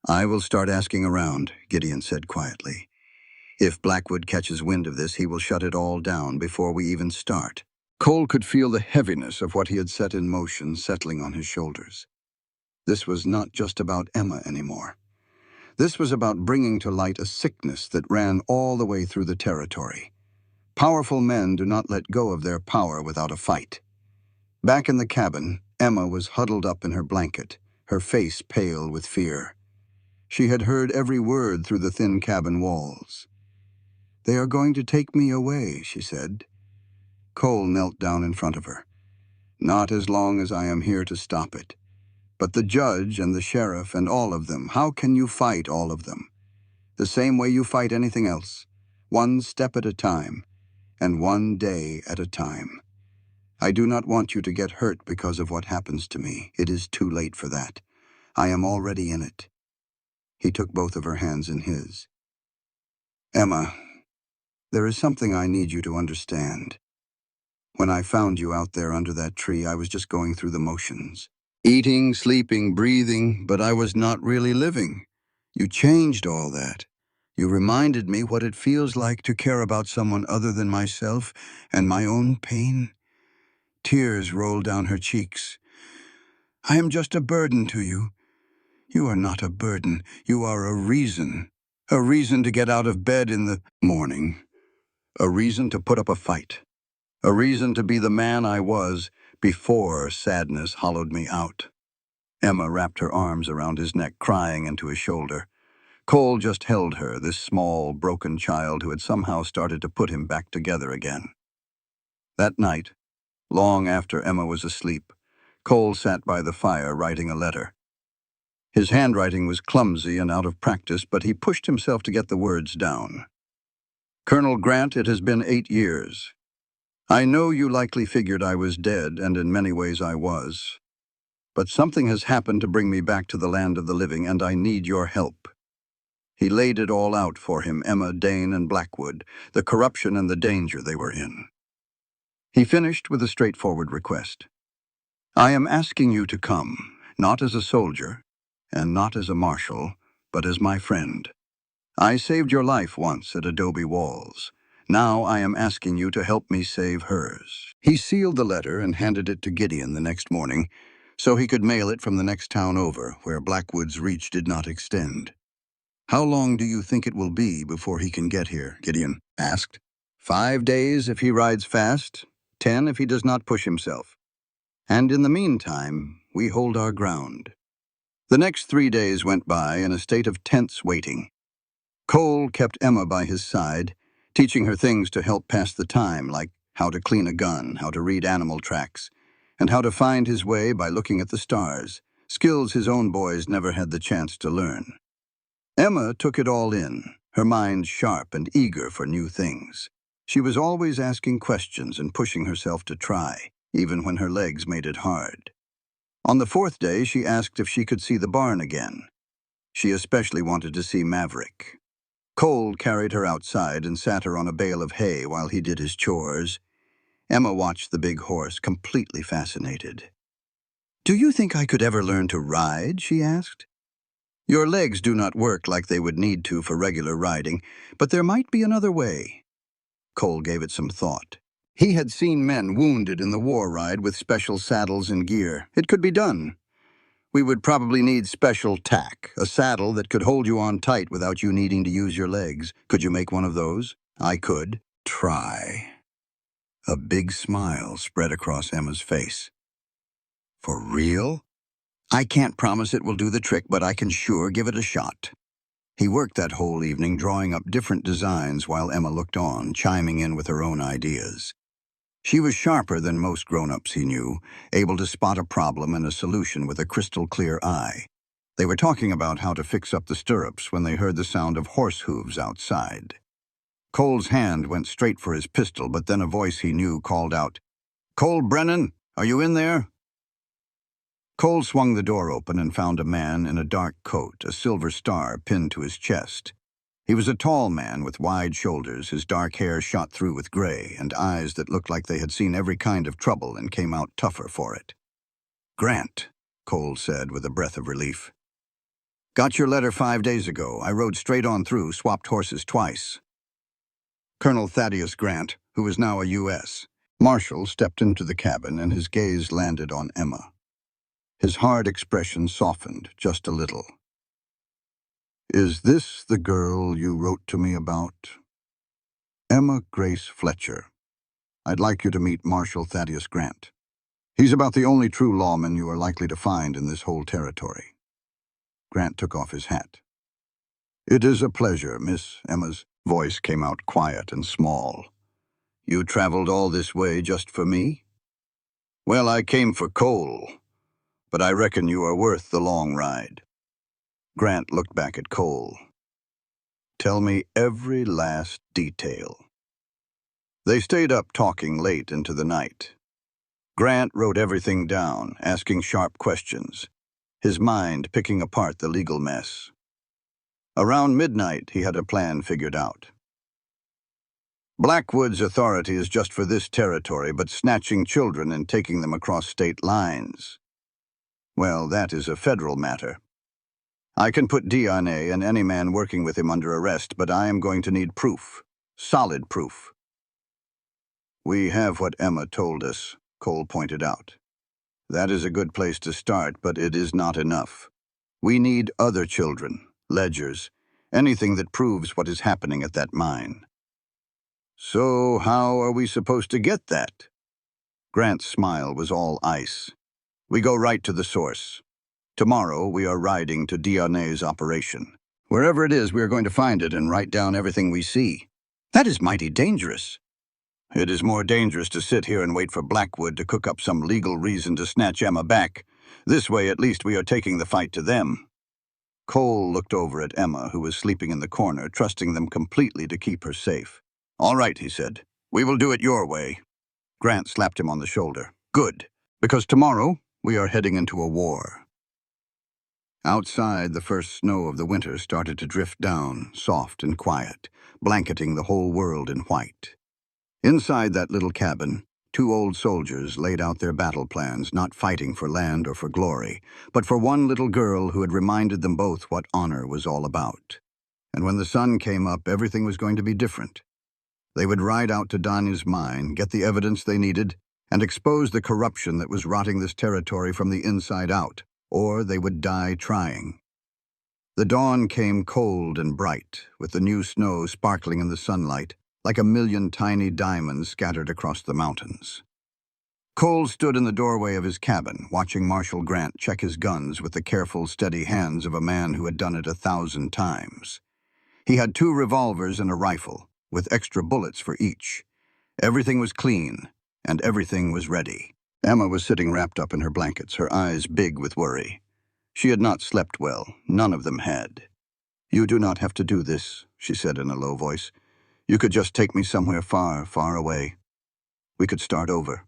"I will start asking around," Gideon said quietly. "If Blackwood catches wind of this, he will shut it all down before we even start." Cole could feel the heaviness of what he had set in motion settling on his shoulders. This was not just about Emma anymore. This was about bringing to light a sickness that ran all the way through the territory. Powerful men do not let go of their power without a fight. Back in the cabin, Emma was huddled up in her blanket, her face pale with fear. She had heard every word through the thin cabin walls. "They are going to take me away," she said. Cole knelt down in front of her. "Not as long as I am here to stop it. But the judge and the sheriff and all of them, how can you fight all of them? The same way you fight anything else, one step at a time, and one day at a time. I do not want you to get hurt because of what happens to me. It is too late for that. I am already in it." He took both of her hands in his. "Emma, there is something I need you to understand. When I found you out there under that tree, I was just going through the motions. Eating, sleeping, breathing, but I was not really living. You changed all that. You reminded me what it feels like to care about someone other than myself and my own pain." Tears rolled down her cheeks. "I am just a burden to you." "You are not a burden. You are a reason. A reason to get out of bed in the morning. A reason to put up a fight. A reason to be the man I was before sadness hollowed me out." Emma wrapped her arms around his neck, crying into his shoulder. Cole just held her, this small, broken child who had somehow started to put him back together again. That night, long after Emma was asleep, Cole sat by the fire writing a letter. His handwriting was clumsy and out of practice, but he pushed himself to get the words down. "Colonel Grant, it has been 8 years. I know you likely figured I was dead, and in many ways I was. But something has happened to bring me back to the land of the living, and I need your help." He laid it all out for him, Emma, Dane, and Blackwood, the corruption and the danger they were in. He finished with a straightforward request. "I am asking you to come, not as a soldier, and not as a marshal, but as my friend. I saved your life once at Adobe Walls. Now I am asking you to help me save hers." He sealed the letter and handed it to Gideon the next morning, so he could mail it from the next town over, where Blackwood's reach did not extend. "How long do you think it will be before he can get here?" Gideon asked. 5 days if he rides fast, 10 if he does not push himself. And in the meantime, we hold our ground." The next 3 days went by in a state of tense waiting. Cole kept Emma by his side, teaching her things to help pass the time, like how to clean a gun, how to read animal tracks, and how to find his way by looking at the stars, skills his own boys never had the chance to learn. Emma took it all in, her mind sharp and eager for new things. She was always asking questions and pushing herself to try, even when her legs made it hard. On the 4th day, she asked if she could see the barn again. She especially wanted to see Maverick. Cole carried her outside and sat her on a bale of hay while he did his chores. Emma watched the big horse, completely fascinated. "Do you think I could ever learn to ride?" she asked. "Your legs do not work like they would need to for regular riding, but there might be another way." Cole gave it some thought. He had seen men wounded in the war ride with special saddles and gear. It could be done. We would probably need special tack, a saddle that could hold you on tight without you needing to use your legs. Could you make one of those? I could. Try. A big smile spread across Emma's face. For real? I can't promise it will do the trick, but I can sure give it a shot. He worked that whole evening drawing up different designs while Emma looked on, chiming in with her own ideas. She was sharper than most grown-ups he knew, able to spot a problem and a solution with a crystal-clear eye. They were talking about how to fix up the stirrups when they heard the sound of horse hooves outside. Cole's hand went straight for his pistol, but then a voice he knew called out, "Cole Brennan, are you in there?" Cole swung the door open and found a man in a dark coat, a silver star pinned to his chest. He was a tall man with wide shoulders, his dark hair shot through with gray, and eyes that looked like they had seen every kind of trouble and came out tougher for it. "Grant," Cole said with a breath of relief. "Got your letter 5 days ago. I rode straight on through, swapped horses twice." Colonel Thaddeus Grant, who was now a U.S. Marshal, stepped into the cabin and his gaze landed on Emma. His hard expression softened just a little. "Is this the girl you wrote to me about?" "Emma Grace Fletcher. I'd like you to meet Marshal Thaddeus Grant. He's about the only true lawman you are likely to find in this whole territory." Grant took off his hat. "It is a pleasure, Miss." Emma's voice came out quiet and small. "You traveled all this way just for me?" "Well, I came for Cole, but I reckon you are worth the long ride." Grant looked back at Cole. "Tell me every last detail." They stayed up talking late into the night. Grant wrote everything down, asking sharp questions, his mind picking apart the legal mess. Around midnight, he had a plan figured out. "Blackwood's authority is just for this territory, but snatching children and taking them across state lines, well, that is a federal matter. I can put DNA and any man working with him under arrest, but I am going to need proof. Solid proof." "We have what Emma told us," Cole pointed out. "That is a good place to start, but it is not enough. We need other children, ledgers, anything that proves what is happening at that mine." "So how are we supposed to get that?" Grant's smile was all ice. "We go right to the source. Tomorrow we are riding to DNA's operation. Wherever it is, we are going to find it and write down everything we see." "That is mighty dangerous." "It is more dangerous to sit here and wait for Blackwood to cook up some legal reason to snatch Emma back. This way, at least, we are taking the fight to them." Cole looked over at Emma, who was sleeping in the corner, trusting them completely to keep her safe. "All right," he said. "We will do it your way." Grant slapped him on the shoulder. "Good, because tomorrow we are heading into a war." Outside, the first snow of the winter started to drift down, soft and quiet, blanketing the whole world in white. Inside that little cabin, 2 old soldiers laid out their battle plans, not fighting for land or for glory, but for one little girl who had reminded them both what honor was all about. And when the sun came up, everything was going to be different. They would ride out to Donnie's mine, get the evidence they needed, and expose the corruption that was rotting this territory from the inside out, or they would die trying. The dawn came cold and bright, with the new snow sparkling in the sunlight, like a million tiny diamonds scattered across the mountains. Cole stood in the doorway of his cabin, watching Marshal Grant check his guns with the careful, steady hands of a man who had done it 1,000 times. He had 2 revolvers and a rifle, with extra bullets for each. Everything was clean, and everything was ready. Emma was sitting wrapped up in her blankets, her eyes big with worry. She had not slept well. None of them had. "You do not have to do this," she said in a low voice. "You could just take me somewhere far, far away. We could start over."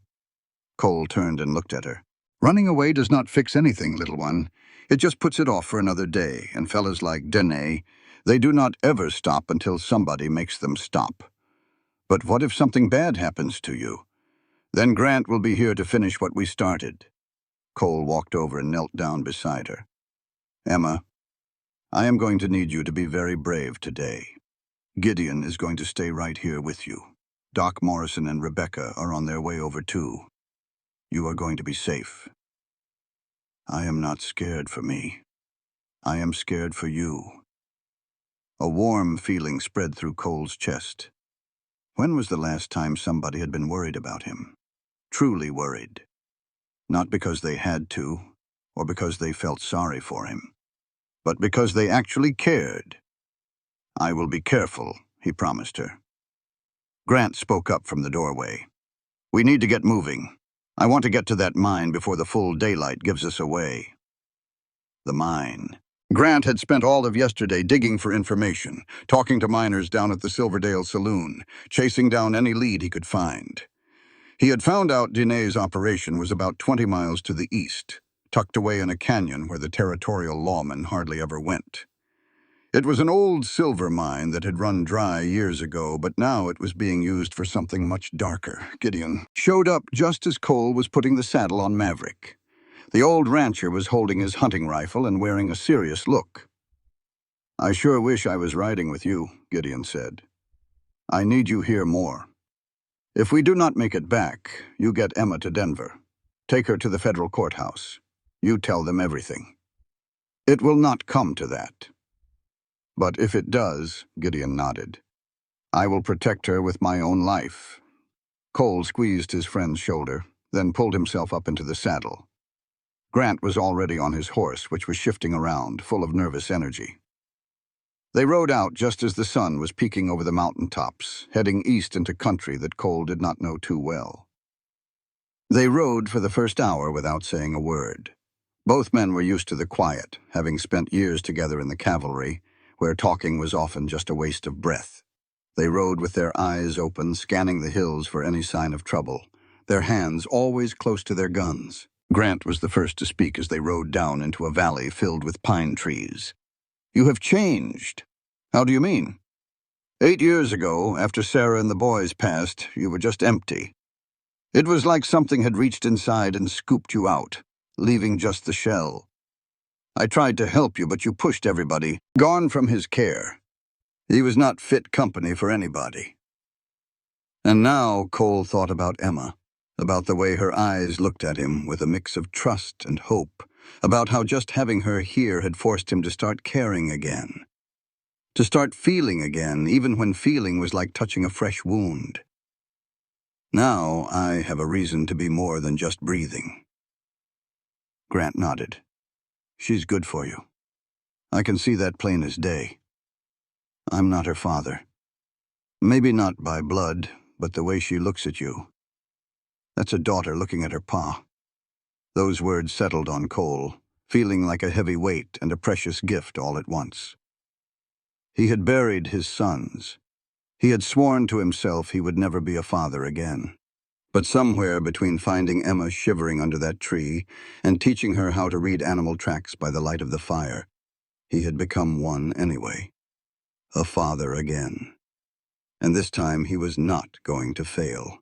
Cole turned and looked at her. "Running away does not fix anything, little one. It just puts it off for another day, and fellas like Dene, They do not ever stop until somebody makes them stop. But what if something bad happens to you? Then Grant will be here to finish what we started. Cole walked over and knelt down beside her. Emma, I am going to need you to be very brave today. Gideon is going to stay right here with you. Doc Morrison and Rebecca are on their way over too. You are going to be safe. I am not scared for me. I am scared for you. A warm feeling spread through Cole's chest. When was the last time somebody had been worried about him? Truly worried. Not because they had to, or because they felt sorry for him, but because they actually cared. I will be careful, he promised her. Grant spoke up from the doorway. We need to get moving. I want to get to that mine before the full daylight gives us away. The mine. Grant had spent all of yesterday digging for information, talking to miners down at the Silverdale Saloon, chasing down any lead he could find. He had found out Diné's operation was about 20 miles to the east, tucked away in a canyon where the territorial lawmen hardly ever went. It was an old silver mine that had run dry years ago, but now it was being used for something much darker. Gideon showed up just as Cole was putting the saddle on Maverick. The old rancher was holding his hunting rifle and wearing a serious look. I sure wish I was riding with you, Gideon said. I need you here more. If we do not make it back, you get Emma to Denver. Take her to the federal courthouse. You tell them everything. It will not come to that. But if it does, Gideon nodded, I will protect her with my own life. Cole squeezed his friend's shoulder, then pulled himself up into the saddle. Grant was already on his horse, which was shifting around, full of nervous energy. They rode out just as the sun was peeking over the mountaintops, heading east into country that Cole did not know too well. They rode for the first hour without saying a word. Both men were used to the quiet, having spent years together in the cavalry, where talking was often just a waste of breath. They rode with their eyes open, scanning the hills for any sign of trouble, their hands always close to their guns. Grant was the first to speak as they rode down into a valley filled with pine trees. You have changed. How do you mean? 8 years ago, after Sarah and the boys passed, you were just empty. It was like something had reached inside and scooped you out, leaving just the shell. I tried to help you, but you pushed everybody, gone from his care. He was not fit company for anybody. And now Cole thought about Emma, about the way her eyes looked at him with a mix of trust and hope, about how just having her here had forced him to start caring again, to start feeling again, even when feeling was like touching a fresh wound. Now I have a reason to be more than just breathing. Grant nodded. She's good for you. I can see that plain as day. I'm not her father. Maybe not by blood, but the way she looks at you. That's a daughter looking at her pa. Those words settled on Cole, feeling like a heavy weight and a precious gift all at once. He had buried his sons. He had sworn to himself he would never be a father again. But somewhere between finding Emma shivering under that tree and teaching her how to read animal tracks by the light of the fire, he had become one anyway. A father again. And this time he was not going to fail.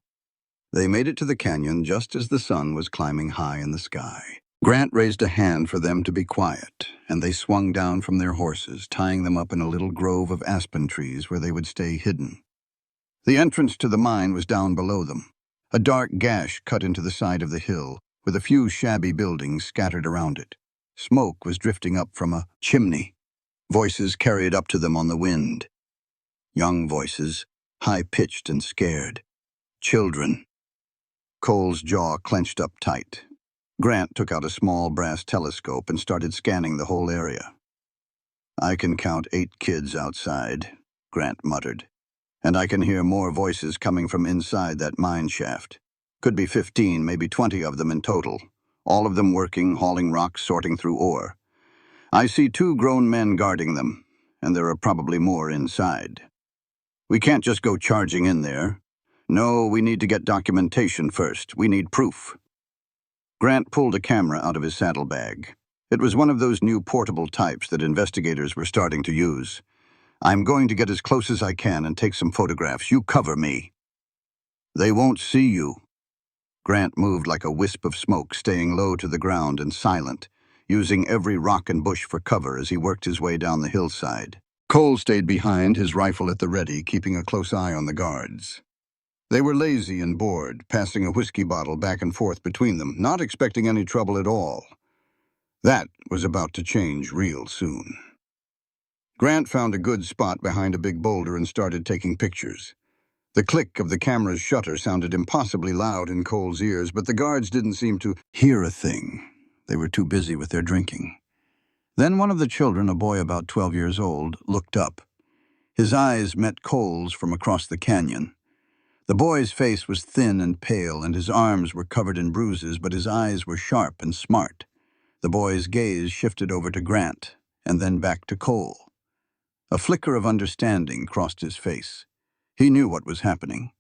They made it to the canyon just as the sun was climbing high in the sky. Grant raised a hand for them to be quiet, and they swung down from their horses, tying them up in a little grove of aspen trees where they would stay hidden. The entrance to the mine was down below them, a dark gash cut into the side of the hill, with a few shabby buildings scattered around it. Smoke was drifting up from a chimney. Voices carried up to them on the wind. Young voices, high-pitched and scared. Children. Cole's jaw clenched up tight. Grant took out a small brass telescope and started scanning the whole area. I can count 8 kids outside, Grant muttered. And I can hear more voices coming from inside that mine shaft. Could be 15, maybe 20 of them in total. All of them working, hauling rocks, sorting through ore. I see 2 grown men guarding them, and there are probably more inside. We can't just go charging in there. No, we need to get documentation first. We need proof. Grant pulled a camera out of his saddlebag. It was one of those new portable types that investigators were starting to use. I'm going to get as close as I can and take some photographs. You cover me. They won't see you. Grant moved like a wisp of smoke, staying low to the ground and silent, using every rock and bush for cover as he worked his way down the hillside. Cole stayed behind, his rifle at the ready, keeping a close eye on the guards. They were lazy and bored, passing a whiskey bottle back and forth between them, not expecting any trouble at all. That was about to change real soon. Grant found a good spot behind a big boulder and started taking pictures. The click of the camera's shutter sounded impossibly loud in Cole's ears, but the guards didn't seem to hear a thing. They were too busy with their drinking. Then one of the children, a boy about 12 years old, looked up. His eyes met Cole's from across the canyon. The boy's face was thin and pale, and his arms were covered in bruises, but his eyes were sharp and smart. The boy's gaze shifted over to Grant, and then back to Cole. A flicker of understanding crossed his face. He knew what was happening.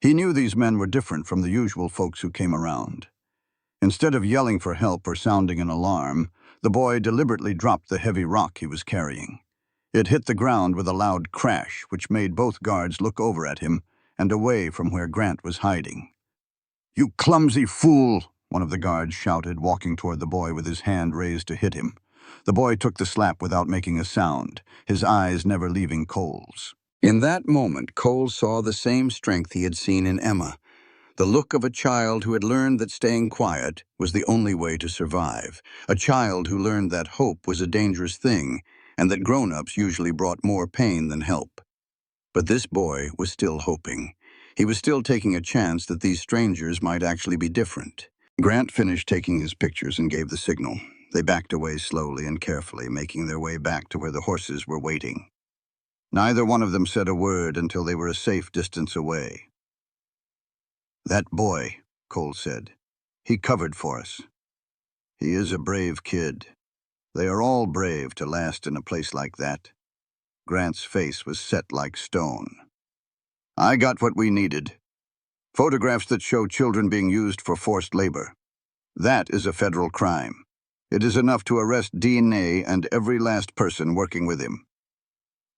He knew these men were different from the usual folks who came around. Instead of yelling for help or sounding an alarm, the boy deliberately dropped the heavy rock he was carrying. It hit the ground with a loud crash, which made both guards look over at him and away from where Grant was hiding. "You clumsy fool!" one of the guards shouted, walking toward the boy with his hand raised to hit him. The boy took the slap without making a sound, his eyes never leaving Cole's. In that moment, Cole saw the same strength he had seen in Emma, the look of a child who had learned that staying quiet was the only way to survive, a child who learned that hope was a dangerous thing and that grown-ups usually brought more pain than help. But this boy was still hoping. He was still taking a chance that these strangers might actually be different. Grant finished taking his pictures and gave the signal. They backed away slowly and carefully, making their way back to where the horses were waiting. Neither one of them said a word until they were a safe distance away. "That boy," Cole said. "He covered for us. He is a brave kid. They are all brave to last in a place like that." Grant's face was set like stone. "I got what we needed. Photographs that show children being used for forced labor. That is a federal crime. It is enough to arrest DNA and every last person working with him.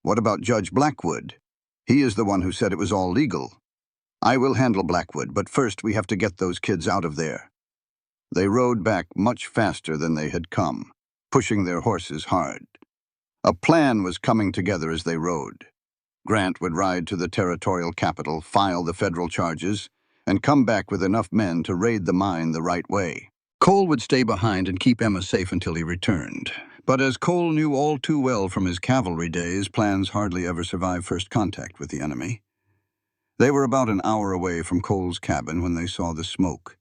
What about Judge Blackwood? He is the one who said it was all legal. I will handle Blackwood, but first we have to get those kids out of there." They rode back much faster than they had come, pushing their horses hard. A plan was coming together as they rode. Grant would ride to the territorial capital, file the federal charges, and come back with enough men to raid the mine the right way. Cole would stay behind and keep Emma safe until he returned. But as Cole knew all too well from his cavalry days, plans hardly ever survive first contact with the enemy. They were about an hour away from Cole's cabin when they saw the smoke.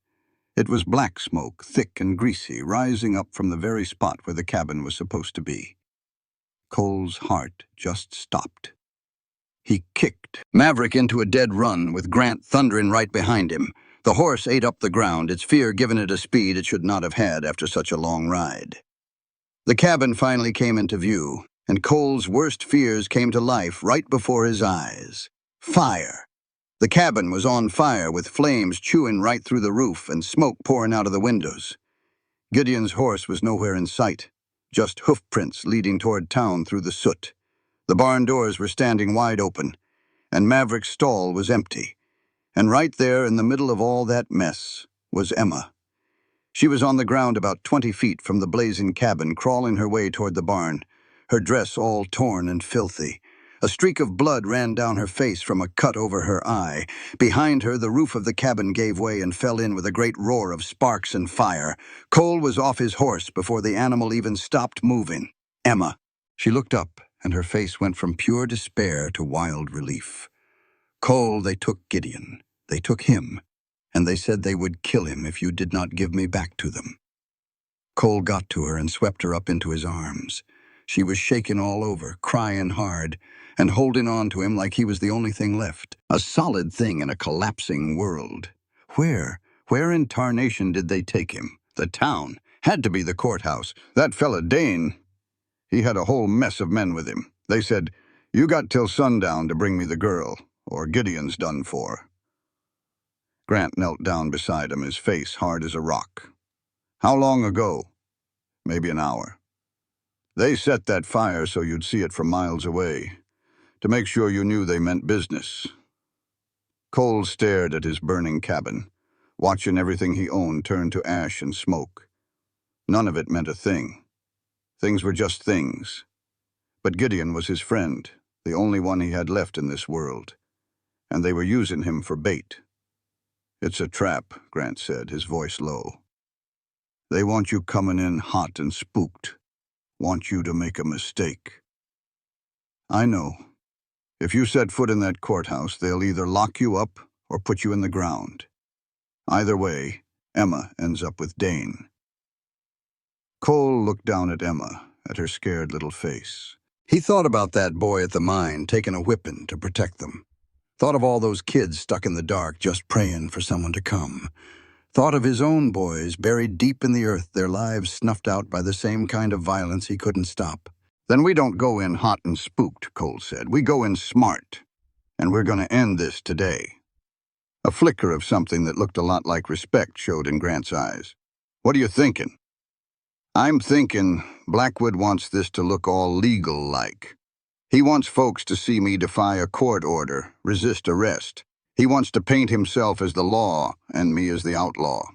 It was black smoke, thick and greasy, rising up from the very spot where the cabin was supposed to be. Cole's heart just stopped. He kicked Maverick into a dead run, with Grant thundering right behind him. The horse ate up the ground, its fear giving it a speed it should not have had after such a long ride. The cabin finally came into view, and Cole's worst fears came to life right before his eyes. Fire. The cabin was on fire, with flames chewing right through the roof and smoke pouring out of the windows. Gideon's horse was nowhere in sight, just hoof prints leading toward town through the soot. The barn doors were standing wide open, and Maverick's stall was empty. And right there in the middle of all that mess was Emma. She was on the ground about 20 feet from the blazing cabin, crawling her way toward the barn, her dress all torn and filthy. A streak of blood ran down her face from a cut over her eye. Behind her, the roof of the cabin gave way and fell in with a great roar of sparks and fire. Cole was off his horse before the animal even stopped moving. Emma. She looked up, and her face went from pure despair to wild relief. "Cole, they took Gideon. They took him, and they said they would kill him if you did not give me back to them." Cole got to her and swept her up into his arms. She was shaken all over, crying hard, and holding on to him like he was the only thing left. A solid thing in a collapsing world. Where in tarnation did they take him? The town. Had to be the courthouse. That fella Dane, he had a whole mess of men with him. They said, "You got till sundown to bring me the girl, or Gideon's done for." Grant knelt down beside him, his face hard as a rock. "How long ago?" "Maybe an hour. They set that fire so you'd see it from miles away. to make sure you knew they meant business. Cole stared at his burning cabin, watching everything he owned turn to ash and smoke. None of it meant a thing. Things were just things. But Gideon was his friend, the only one he had left in this world, and they were using him for bait. "It's a trap," Grant said, his voice low. "They want you coming in hot and spooked. Want you to make a mistake. I know. If you set foot in that courthouse, they'll either lock you up or put you in the ground. Either way, Emma ends up with Dane." Cole looked down at Emma, at her scared little face. He thought about that boy at the mine taking a whipping to protect them. Thought of all those kids stuck in the dark just praying for someone to come. Thought of his own boys buried deep in the earth, their lives snuffed out by the same kind of violence he couldn't stop. "Then we don't go in hot and spooked," Cole said. "We go in smart. And we're going to end this today." A flicker of something that looked a lot like respect showed in Grant's eyes. "What are you thinking?" "I'm thinking Blackwood wants this to look all legal-like. He wants folks to see me defy a court order, resist arrest. He wants to paint himself as the law and me as the outlaw.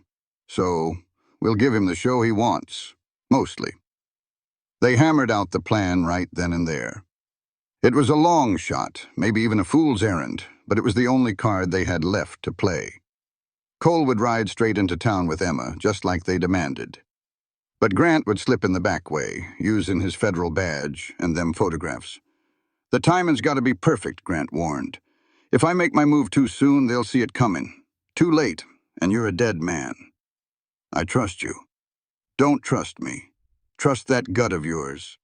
So we'll give him the show he wants, mostly." They hammered out the plan right then and there. It was a long shot, maybe even a fool's errand, but it was the only card they had left to play. Cole would ride straight into town with Emma, just like they demanded. But Grant would slip in the back way, using his federal badge and them photographs. "The timing's got to be perfect," Grant warned. "If I make my move too soon, they'll see it coming. Too late, and you're a dead man. I trust you. Don't trust me. Trust that gut of yours.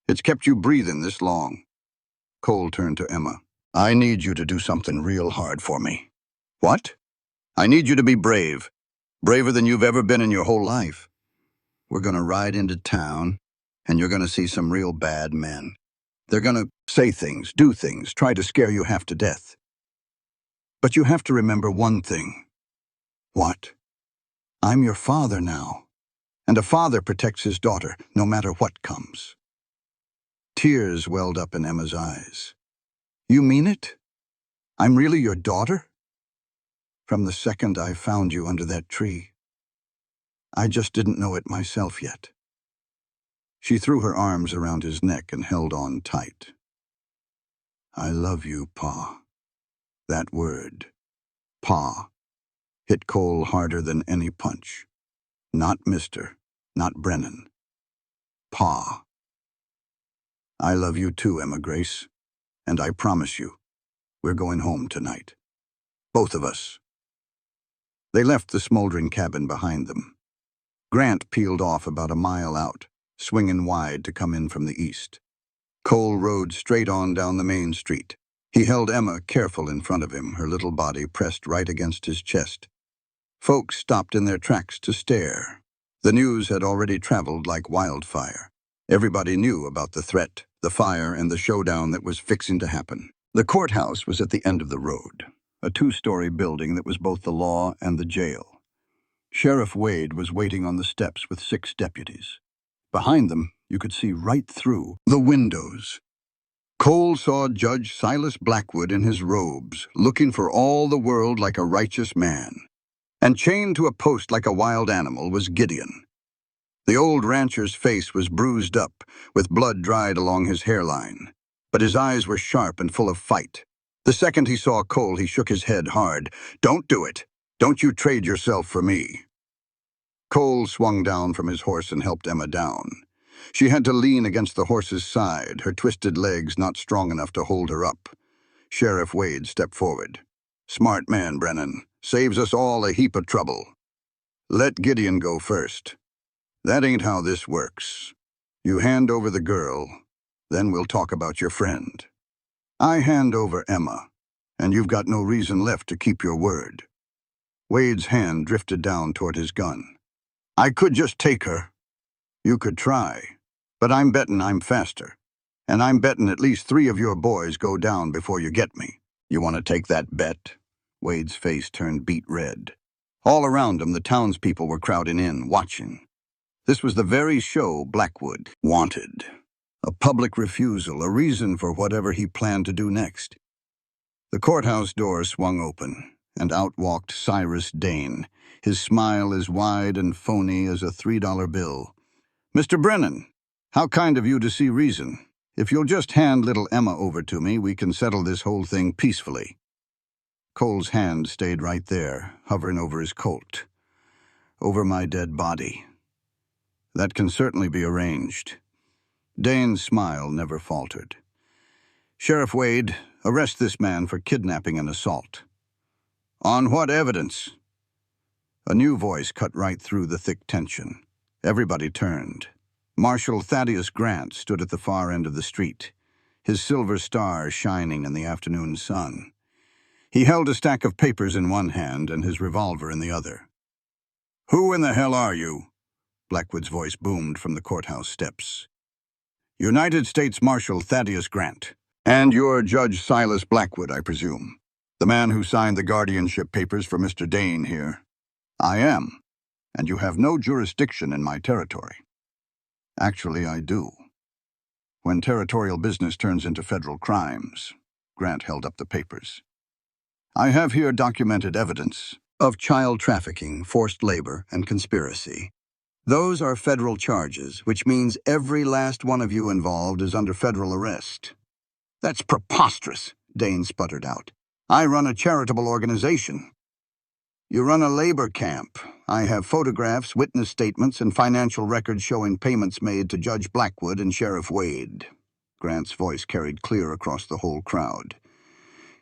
It's kept you breathing this long." Cole turned to Emma. "I need you to do something real hard for me." "What?" "I need you to be brave. Braver than you've ever been in your whole life. We're going to ride into town, and you're going to see some real bad men. They're going to say things, do things, try to scare you half to death. But you have to remember one thing." "What?" "I'm your father now, and a father protects his daughter, no matter what comes." Tears welled up in Emma's eyes. "You mean it? I'm really your daughter?" "From the second I found you under that tree. I just didn't know it myself yet." She threw her arms around his neck and held on tight. "I love you, Pa." That word, Pa, hit Cole harder than any punch. Not Mr., not Brennan. Pa. "I love you too, Emma Grace, and I promise you, we're going home tonight. Both of us." They left the smoldering cabin behind them. Grant peeled off about a mile out, swinging wide to come in from the east. Cole rode straight on down the main street. He held Emma careful in front of him, her little body pressed right against his chest. Folks stopped in their tracks to stare. The news had already traveled like wildfire. Everybody knew about the threat, the fire, and the showdown that was fixing to happen. The courthouse was at the end of the road, a two-story building that was both the law and the jail. Sheriff Wade was waiting on the steps with 6 deputies. Behind them, you could see right through the windows. Cole saw Judge Silas Blackwood in his robes, looking for all the world like a righteous man. And chained to a post like a wild animal was Gideon. The old rancher's face was bruised up, with blood dried along his hairline, but his eyes were sharp and full of fight. The second he saw Cole, he shook his head hard. "Don't do it. Don't you trade yourself for me." Cole swung down from his horse and helped Emma down. She had to lean against the horse's side, her twisted legs not strong enough to hold her up. Sheriff Wade stepped forward. "Smart man, Brennan. Saves us all a heap of trouble. Let Gideon go first. That ain't how this works. You hand over the girl, then we'll talk about your friend. I hand over Emma, and you've got no reason left to keep your word." Wade's hand drifted down toward his gun. "I could just take her." "You could try, but I'm betting I'm faster. And I'm betting at least 3 of your boys go down before you get me. You want to take that bet?" Wade's face turned beet red. All around him, the townspeople were crowding in, watching. This was the very show Blackwood wanted. A public refusal, a reason for whatever he planned to do next. The courthouse door swung open, and out walked Cyrus Dane, his smile as wide and phony as a $3 bill. "Mr. Brennan, how kind of you to see reason. If you'll just hand little Emma over to me, we can settle this whole thing peacefully." Cole's hand stayed right there, hovering over his colt. "Over my dead body. That can certainly be arranged." Dane's smile never faltered. "Sheriff Wade, arrest this man for kidnapping and assault." "On what evidence?" A new voice cut right through the thick tension. Everybody turned. Marshal Thaddeus Grant stood at the far end of the street, his silver star shining in the afternoon sun. He held a stack of papers in one hand and his revolver in the other. "Who in the hell are you?" Blackwood's voice boomed from the courthouse steps. "United States Marshal Thaddeus Grant. And you're Judge Silas Blackwood, I presume. The man who signed the guardianship papers for Mr. Dane here." "I am. And you have no jurisdiction in my territory." "Actually, I do. When territorial business turns into federal crimes." Grant held up the papers. "I have here documented evidence of child trafficking, forced labor, and conspiracy. Those are federal charges, which means every last one of you involved is under federal arrest." "That's preposterous," Dane sputtered out. "I run a charitable organization." "You run a labor camp. I have photographs, witness statements, and financial records showing payments made to Judge Blackwood and Sheriff Wade." Grant's voice carried clear across the whole crowd.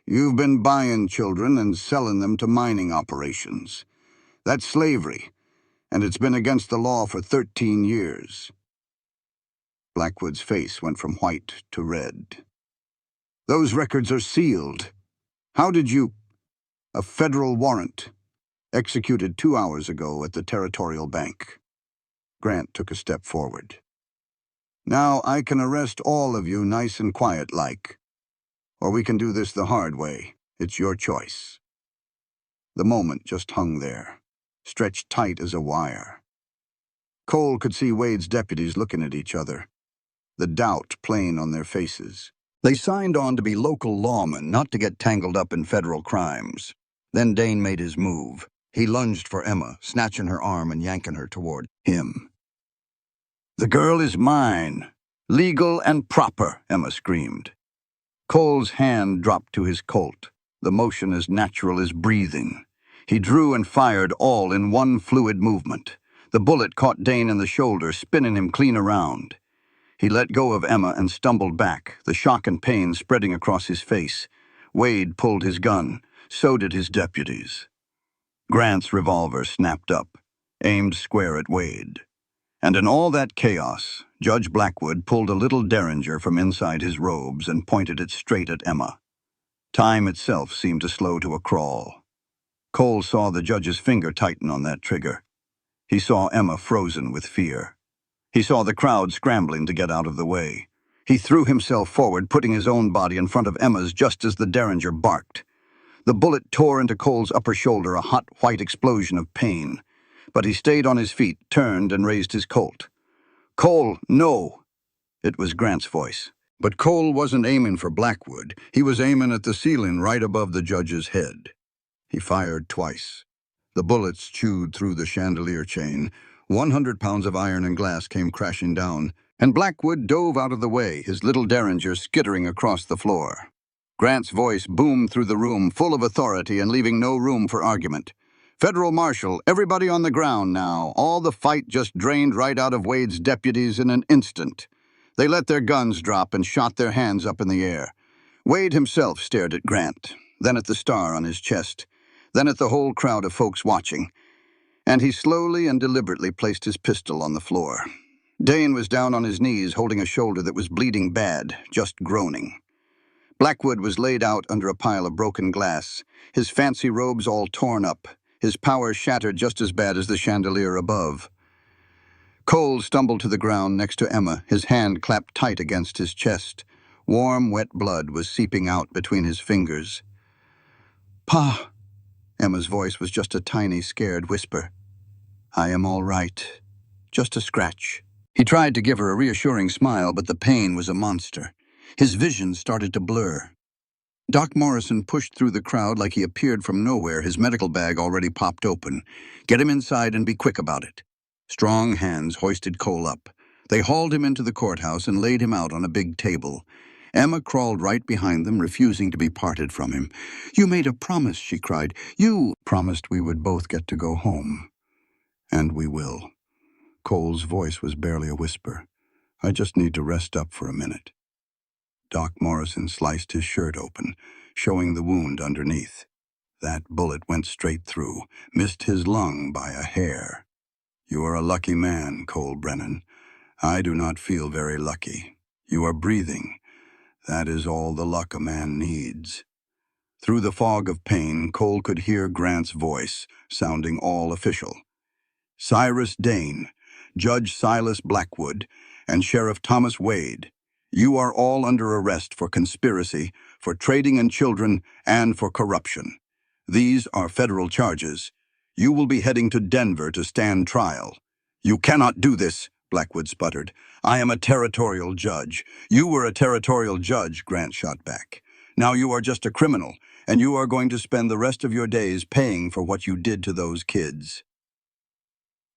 "You've been buying children and selling them to mining operations. That's slavery, and it's been against the law for 13 years. Blackwood's face went from white to red. "Those records are sealed. How did you—" "A federal warrant, executed 2 hours ago at the Territorial Bank." Grant took a step forward. "Now I can arrest all of you nice and quiet-like. Or we can do this the hard way. It's your choice." The moment just hung there, stretched tight as a wire. Cole could see Wade's deputies looking at each other, the doubt plain on their faces. They signed on to be local lawmen, not to get tangled up in federal crimes. Then Dane made his move. He lunged for Emma, snatching her arm and yanking her toward him. "The girl is mine. Legal and proper," Emma screamed. Cole's hand dropped to his Colt, the motion as natural as breathing. He drew and fired all in one fluid movement. The bullet caught Dane in the shoulder, spinning him clean around. He let go of Emma and stumbled back, the shock and pain spreading across his face. Wade pulled his gun. So did his deputies. Grant's revolver snapped up, aimed square at Wade. And in all that chaos, Judge Blackwood pulled a little derringer from inside his robes and pointed it straight at Emma. Time itself seemed to slow to a crawl. Cole saw the judge's finger tighten on that trigger. He saw Emma frozen with fear. He saw the crowd scrambling to get out of the way. He threw himself forward, putting his own body in front of Emma's just as the derringer barked. The bullet tore into Cole's upper shoulder, a hot white explosion of pain. But he stayed on his feet, turned, and raised his Colt. "Cole, no!" It was Grant's voice. But Cole wasn't aiming for Blackwood. He was aiming at the ceiling right above the judge's head. He fired twice. The bullets chewed through the chandelier chain. 100 pounds of iron and glass came crashing down, and Blackwood dove out of the way, his little derringer skittering across the floor. Grant's voice boomed through the room, full of authority and leaving no room for argument. "Federal Marshal, everybody on the ground now. All the fight just drained right out of Wade's deputies in an instant." They let their guns drop and shot their hands up in the air. Wade himself stared at Grant, then at the star on his chest, then at the whole crowd of folks watching. And he slowly and deliberately placed his pistol on the floor. Dane was down on his knees, holding a shoulder that was bleeding bad, just groaning. Blackwood was laid out under a pile of broken glass, his fancy robes all torn up, his power shattered just as bad as the chandelier above. Cole stumbled to the ground next to Emma, his hand clapped tight against his chest. Warm, wet blood was seeping out between his fingers. "Pa!" Emma's voice was just a tiny, scared whisper. "I am all right. Just a scratch." He tried to give her a reassuring smile, but the pain was a monster. His vision started to blur. Doc Morrison pushed through the crowd like he appeared from nowhere, his medical bag already popped open. "Get him inside and be quick about it." Strong hands hoisted Cole up. They hauled him into the courthouse and laid him out on a big table. Emma crawled right behind them, refusing to be parted from him. "You made a promise," she cried. "You promised we would both get to go home. And we will." Cole's voice was barely a whisper. "I just need to rest up for a minute." Doc Morrison sliced his shirt open, showing the wound underneath. That bullet went straight through, missed his lung by a hair. "You are a lucky man, Cole Brennan. I do not feel very lucky. You are breathing. That is all the luck a man needs." Through the fog of pain, Cole could hear Grant's voice, sounding all official. "Cyrus Dane, Judge Silas Blackwood, and Sheriff Thomas Wade, you are all under arrest for conspiracy, for trading in children, and for corruption. These are federal charges. You will be heading to Denver to stand trial." "You cannot do this," Blackwood sputtered. "I am a territorial judge." "You were a territorial judge," Grant shot back. "Now you are just a criminal, and you are going to spend the rest of your days paying for what you did to those kids."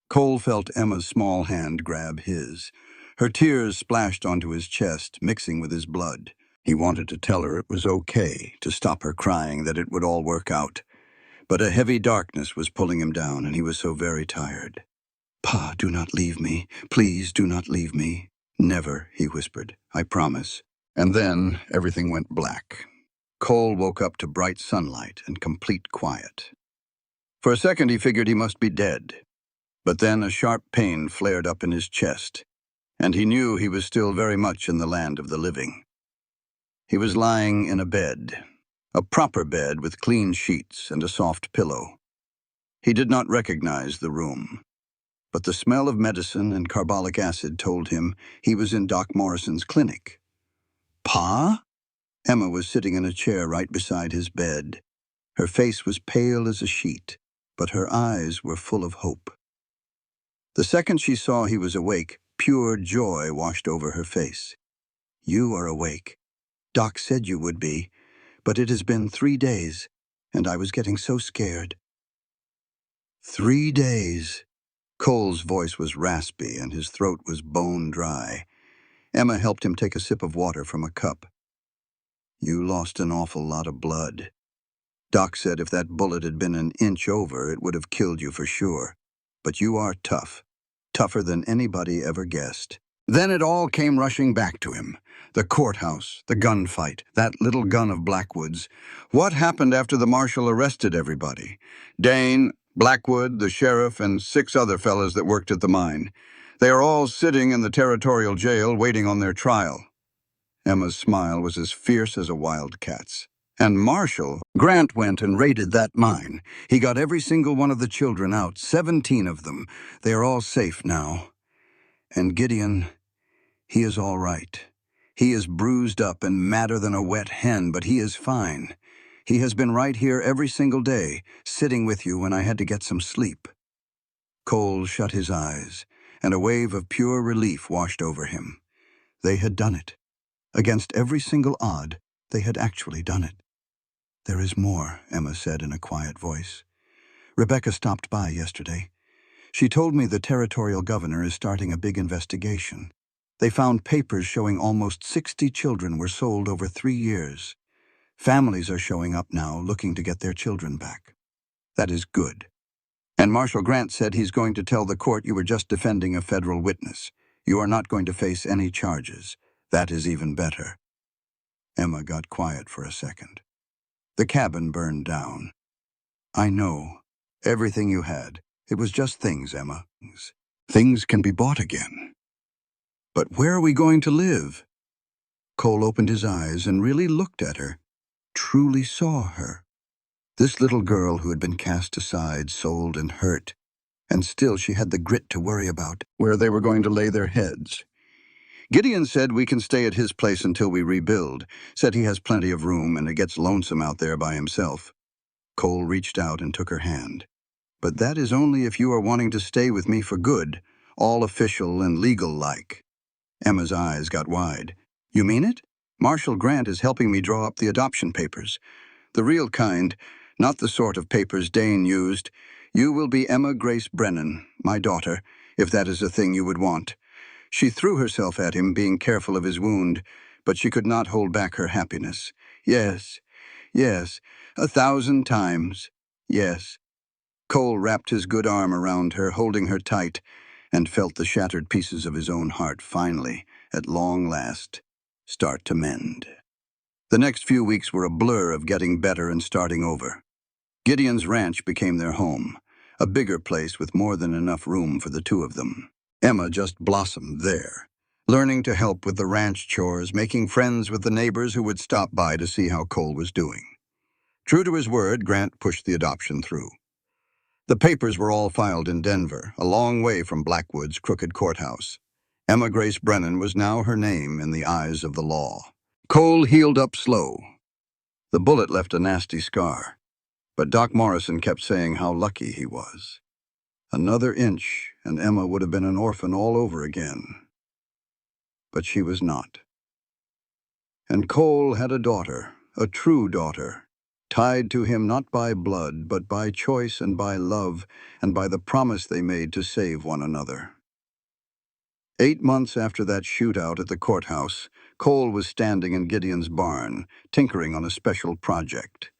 Cole felt Emma's small hand grab his. Her tears splashed onto his chest, mixing with his blood. He wanted to tell her it was okay, to stop her crying, that it would all work out. But a heavy darkness was pulling him down, and he was so very tired. "Pa, do not leave me. Please do not leave me." "Never," he whispered. "I promise." And then everything went black. Cole woke up to bright sunlight and complete quiet. For a second he figured he must be dead. But then a sharp pain flared up in his chest, and he knew he was still very much in the land of the living. He was lying in a bed, a proper bed with clean sheets and a soft pillow. He did not recognize the room, but the smell of medicine and carbolic acid told him he was in Doc Morrison's clinic. "Pa?" Emma was sitting in a chair right beside his bed. Her face was pale as a sheet, but her eyes were full of hope. The second she saw he was awake, pure joy washed over her face. "You are awake. Doc said you would be, but it has been 3 days, and I was getting so scared." 3 days. Cole's voice was raspy and his throat was bone dry. Emma helped him take a sip of water from a cup. "You lost an awful lot of blood. Doc said if that bullet had been an inch over, it would have killed you for sure. But you are tough. Tougher than anybody ever guessed." Then it all came rushing back to him. The courthouse, the gunfight, that little gun of Blackwood's. What happened after the marshal arrested everybody? Dane, Blackwood, the sheriff, and 6 other fellas that worked at the mine. They are all sitting in the territorial jail waiting on their trial. Emma's smile was as fierce as a wildcat's. "And Marshall, Grant went and raided that mine. He got every single one of the children out, 17 of them. They are all safe now. And Gideon, he is all right. He is bruised up and madder than a wet hen, but he is fine. He has been right here every single day, sitting with you when I had to get some sleep." Cole shut his eyes, and a wave of pure relief washed over him. They had done it. Against every single odd, they had actually done it. "There is more," Emma said in a quiet voice. "Rebecca stopped by yesterday. She told me the territorial governor is starting a big investigation. They found papers showing almost 60 children were sold over 3 years. Families are showing up now looking to get their children back. That is good. And Marshal Grant said he's going to tell the court you were just defending a federal witness. You are not going to face any charges. That is even better." Emma got quiet for a second. "The cabin burned down. I know. Everything you had. It was just things, Emma. Things can be bought again. But where are we going to live?" Cole opened his eyes and really looked at her, truly saw her. This little girl who had been cast aside, sold, and hurt, and still she had the grit to worry about where they were going to lay their heads. "Gideon said we can stay at his place until we rebuild, said he has plenty of room and it gets lonesome out there by himself." Cole reached out and took her hand. "But that is only if you are wanting to stay with me for good. all official and legal-like. Emma's eyes got wide. You mean it? Marshall Grant is helping me draw up the adoption papers. The real kind, not the sort of papers Dane used. You will be Emma Grace Brennan, my daughter, if that is a thing you would want. She threw herself at him, being careful of his wound, but she could not hold back her happiness. Yes, yes, 1,000 times. Yes. Cole wrapped his good arm around her, holding her tight, and felt the shattered pieces of his own heart finally, at long last, start to mend. The next few weeks were a blur of getting better and starting over. Gideon's ranch became their home, a bigger place with more than enough room for the two of them. Emma just blossomed there, learning to help with the ranch chores, making friends with the neighbors who would stop by to see how Cole was doing. True to his word, Grant pushed the adoption through. The papers were all filed in Denver, a long way from Blackwood's crooked courthouse. Emma Grace Brennan was now her name in the eyes of the law. Cole healed up slow. The bullet left a nasty scar, but Doc Morrison kept saying how lucky he was. Another inch, and Emma would have been an orphan all over again. But she was not. And Cole had a daughter, a true daughter, tied to him not by blood, but by choice and by love, and by the promise they made to save one another. 8 months after that shootout at the courthouse, Cole was standing in Gideon's barn, tinkering on a special project.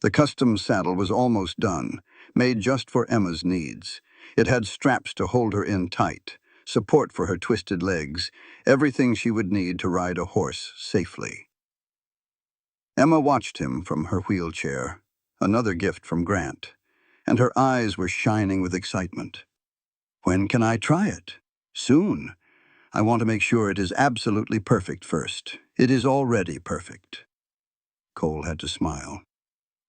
The custom saddle was almost done, made just for Emma's needs. It had straps to hold her in tight, support for her twisted legs, everything she would need to ride a horse safely. Emma watched him from her wheelchair, another gift from Grant, and her eyes were shining with excitement. When can I try it? Soon. I want to make sure it is absolutely perfect first. It is already perfect. Cole had to smile.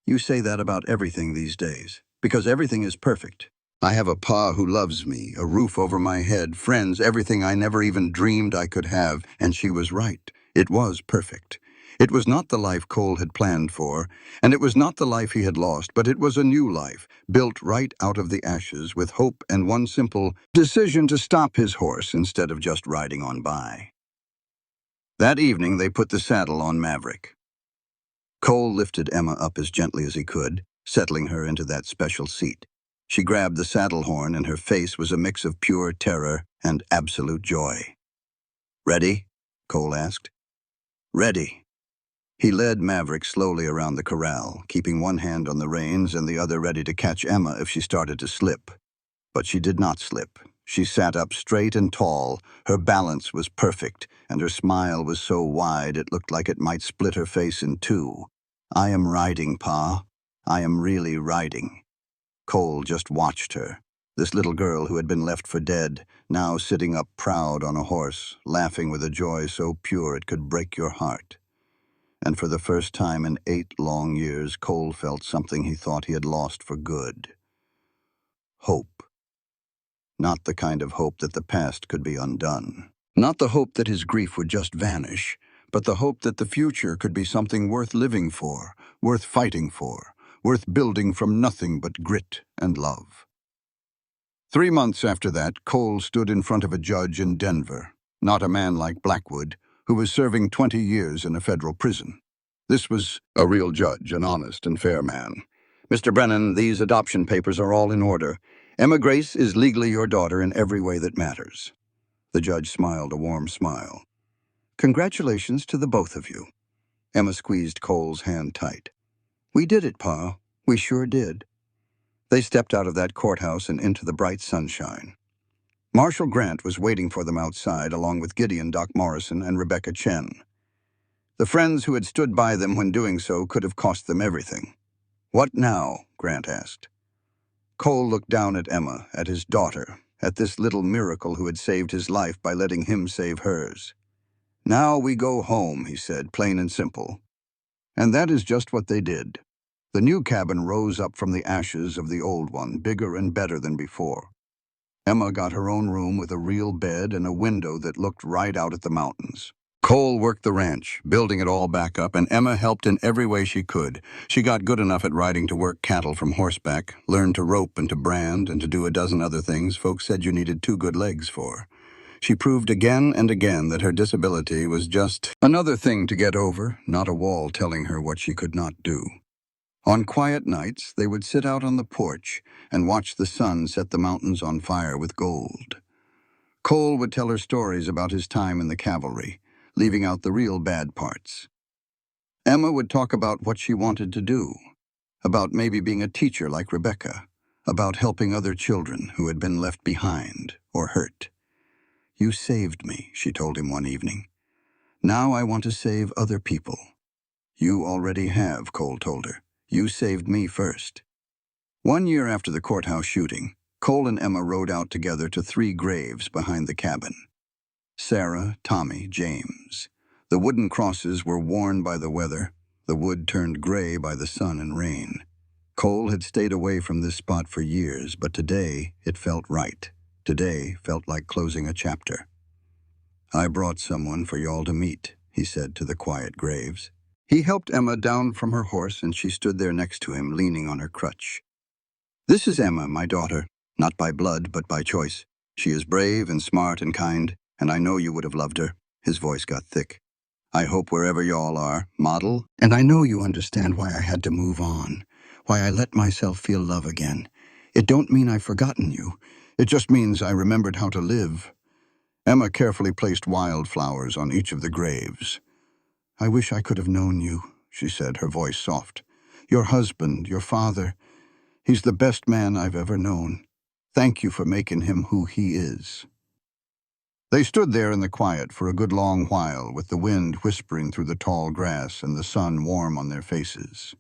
You say that about everything these days, because everything is perfect. I have a pa who loves me, a roof over my head, friends, everything I never even dreamed I could have, and she was right. It was perfect. It was not the life Cole had planned for, and it was not the life he had lost, but it was a new life, built right out of the ashes, with hope and one simple decision to stop his horse instead of just riding on by. That evening they put the saddle on Maverick. Cole lifted Emma up as gently as he could, settling her into that special seat. She grabbed the saddle horn, and her face was a mix of pure terror and absolute joy. Ready? Cole asked. Ready. He led Maverick slowly around the corral, keeping one hand on the reins and the other ready to catch Emma if she started to slip. But she did not slip. She sat up straight and tall. Her balance was perfect, and her smile was so wide it looked like it might split her face in two. I am riding, Pa. I am really riding. Cole just watched her, this little girl who had been left for dead, now sitting up proud on a horse, laughing with a joy so pure it could break your heart. And for the first time in 8 long years, Cole felt something he thought he had lost for good. Hope. Not the kind of hope that the past could be undone. Not the hope that his grief would just vanish, but the hope that the future could be something worth living for, worth fighting for, worth building from nothing but grit and love. 3 months after that, Cole stood in front of a judge in Denver, not a man like Blackwood, who was serving 20 years in a federal prison. This was a real judge, an honest and fair man. Mr. Brennan, these adoption papers are all in order. Emma Grace is legally your daughter in every way that matters. The judge smiled a warm smile. Congratulations to the both of you. Emma squeezed Cole's hand tight. We did it, Pa. We sure did. They stepped out of that courthouse and into the bright sunshine. Marshall Grant was waiting for them outside, along with Gideon, Doc Morrison, and Rebecca Chen. The friends who had stood by them when doing so could have cost them everything. What now? Grant asked. Cole looked down at Emma, at his daughter, at this little miracle who had saved his life by letting him save hers. Now we go home, he said, plain and simple. And that is just what they did. The new cabin rose up from the ashes of the old one, bigger and better than before. Emma got her own room with a real bed and a window that looked right out at the mountains. Cole worked the ranch, building it all back up, and Emma helped in every way she could. She got good enough at riding to work cattle from horseback, learned to rope and to brand, and to do a dozen other things folks said you needed two good legs for. She proved again and again that her disability was just another thing to get over, not a wall telling her what she could not do. On quiet nights, they would sit out on the porch and watch the sun set the mountains on fire with gold. Cole would tell her stories about his time in the cavalry, leaving out the real bad parts. Emma would talk about what she wanted to do, about maybe being a teacher like Rebecca, about helping other children who had been left behind or hurt. "You saved me," she told him one evening. "Now I want to save other people." "You already have," Cole told her. "You saved me first." 1 year after the courthouse shooting, Cole and Emma rode out together to 3 graves behind the cabin. Sarah, Tommy, James. The wooden crosses were worn by the weather, the wood turned gray by the sun and rain. Cole had stayed away from this spot for years, but today it felt right. Today felt like closing a chapter. "I brought someone for y'all to meet," he said to the quiet graves. He helped Emma down from her horse, and she stood there next to him, leaning on her crutch. "This is Emma, my daughter, not by blood, but by choice. She is brave and smart and kind, and I know you would have loved her." His voice got thick. "I hope wherever y'all are, model. And I know you understand why I had to move on, why I let myself feel love again. It don't mean I've forgotten you. It just means I remembered how to live." Emma carefully placed wildflowers on each of the graves. "I wish I could have known you," she said, her voice soft. "Your husband, your father. He's the best man I've ever known. Thank you for making him who he is." They stood there in the quiet for a good long while, with the wind whispering through the tall grass and the sun warm on their faces.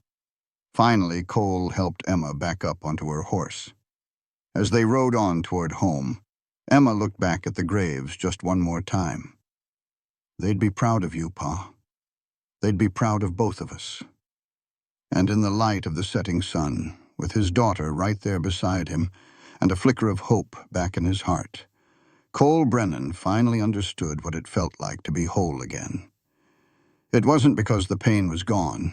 Finally, Cole helped Emma back up onto her horse. As they rode on toward home, Emma looked back at the graves just one more time. "They'd be proud of you, Pa. They'd be proud of both of us." And in the light of the setting sun, with his daughter right there beside him, and a flicker of hope back in his heart, Cole Brennan finally understood what it felt like to be whole again. It wasn't because the pain was gone,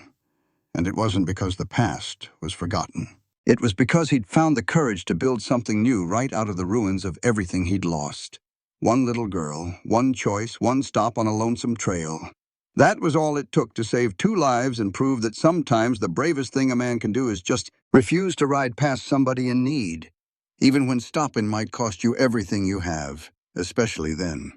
and it wasn't because the past was forgotten. It was because he'd found the courage to build something new right out of the ruins of everything he'd lost. One little girl, one choice, one stop on a lonesome trail. That was all it took to save 2 lives and prove that sometimes the bravest thing a man can do is just refuse to ride past somebody in need, even when stopping might cost you everything you have, especially then.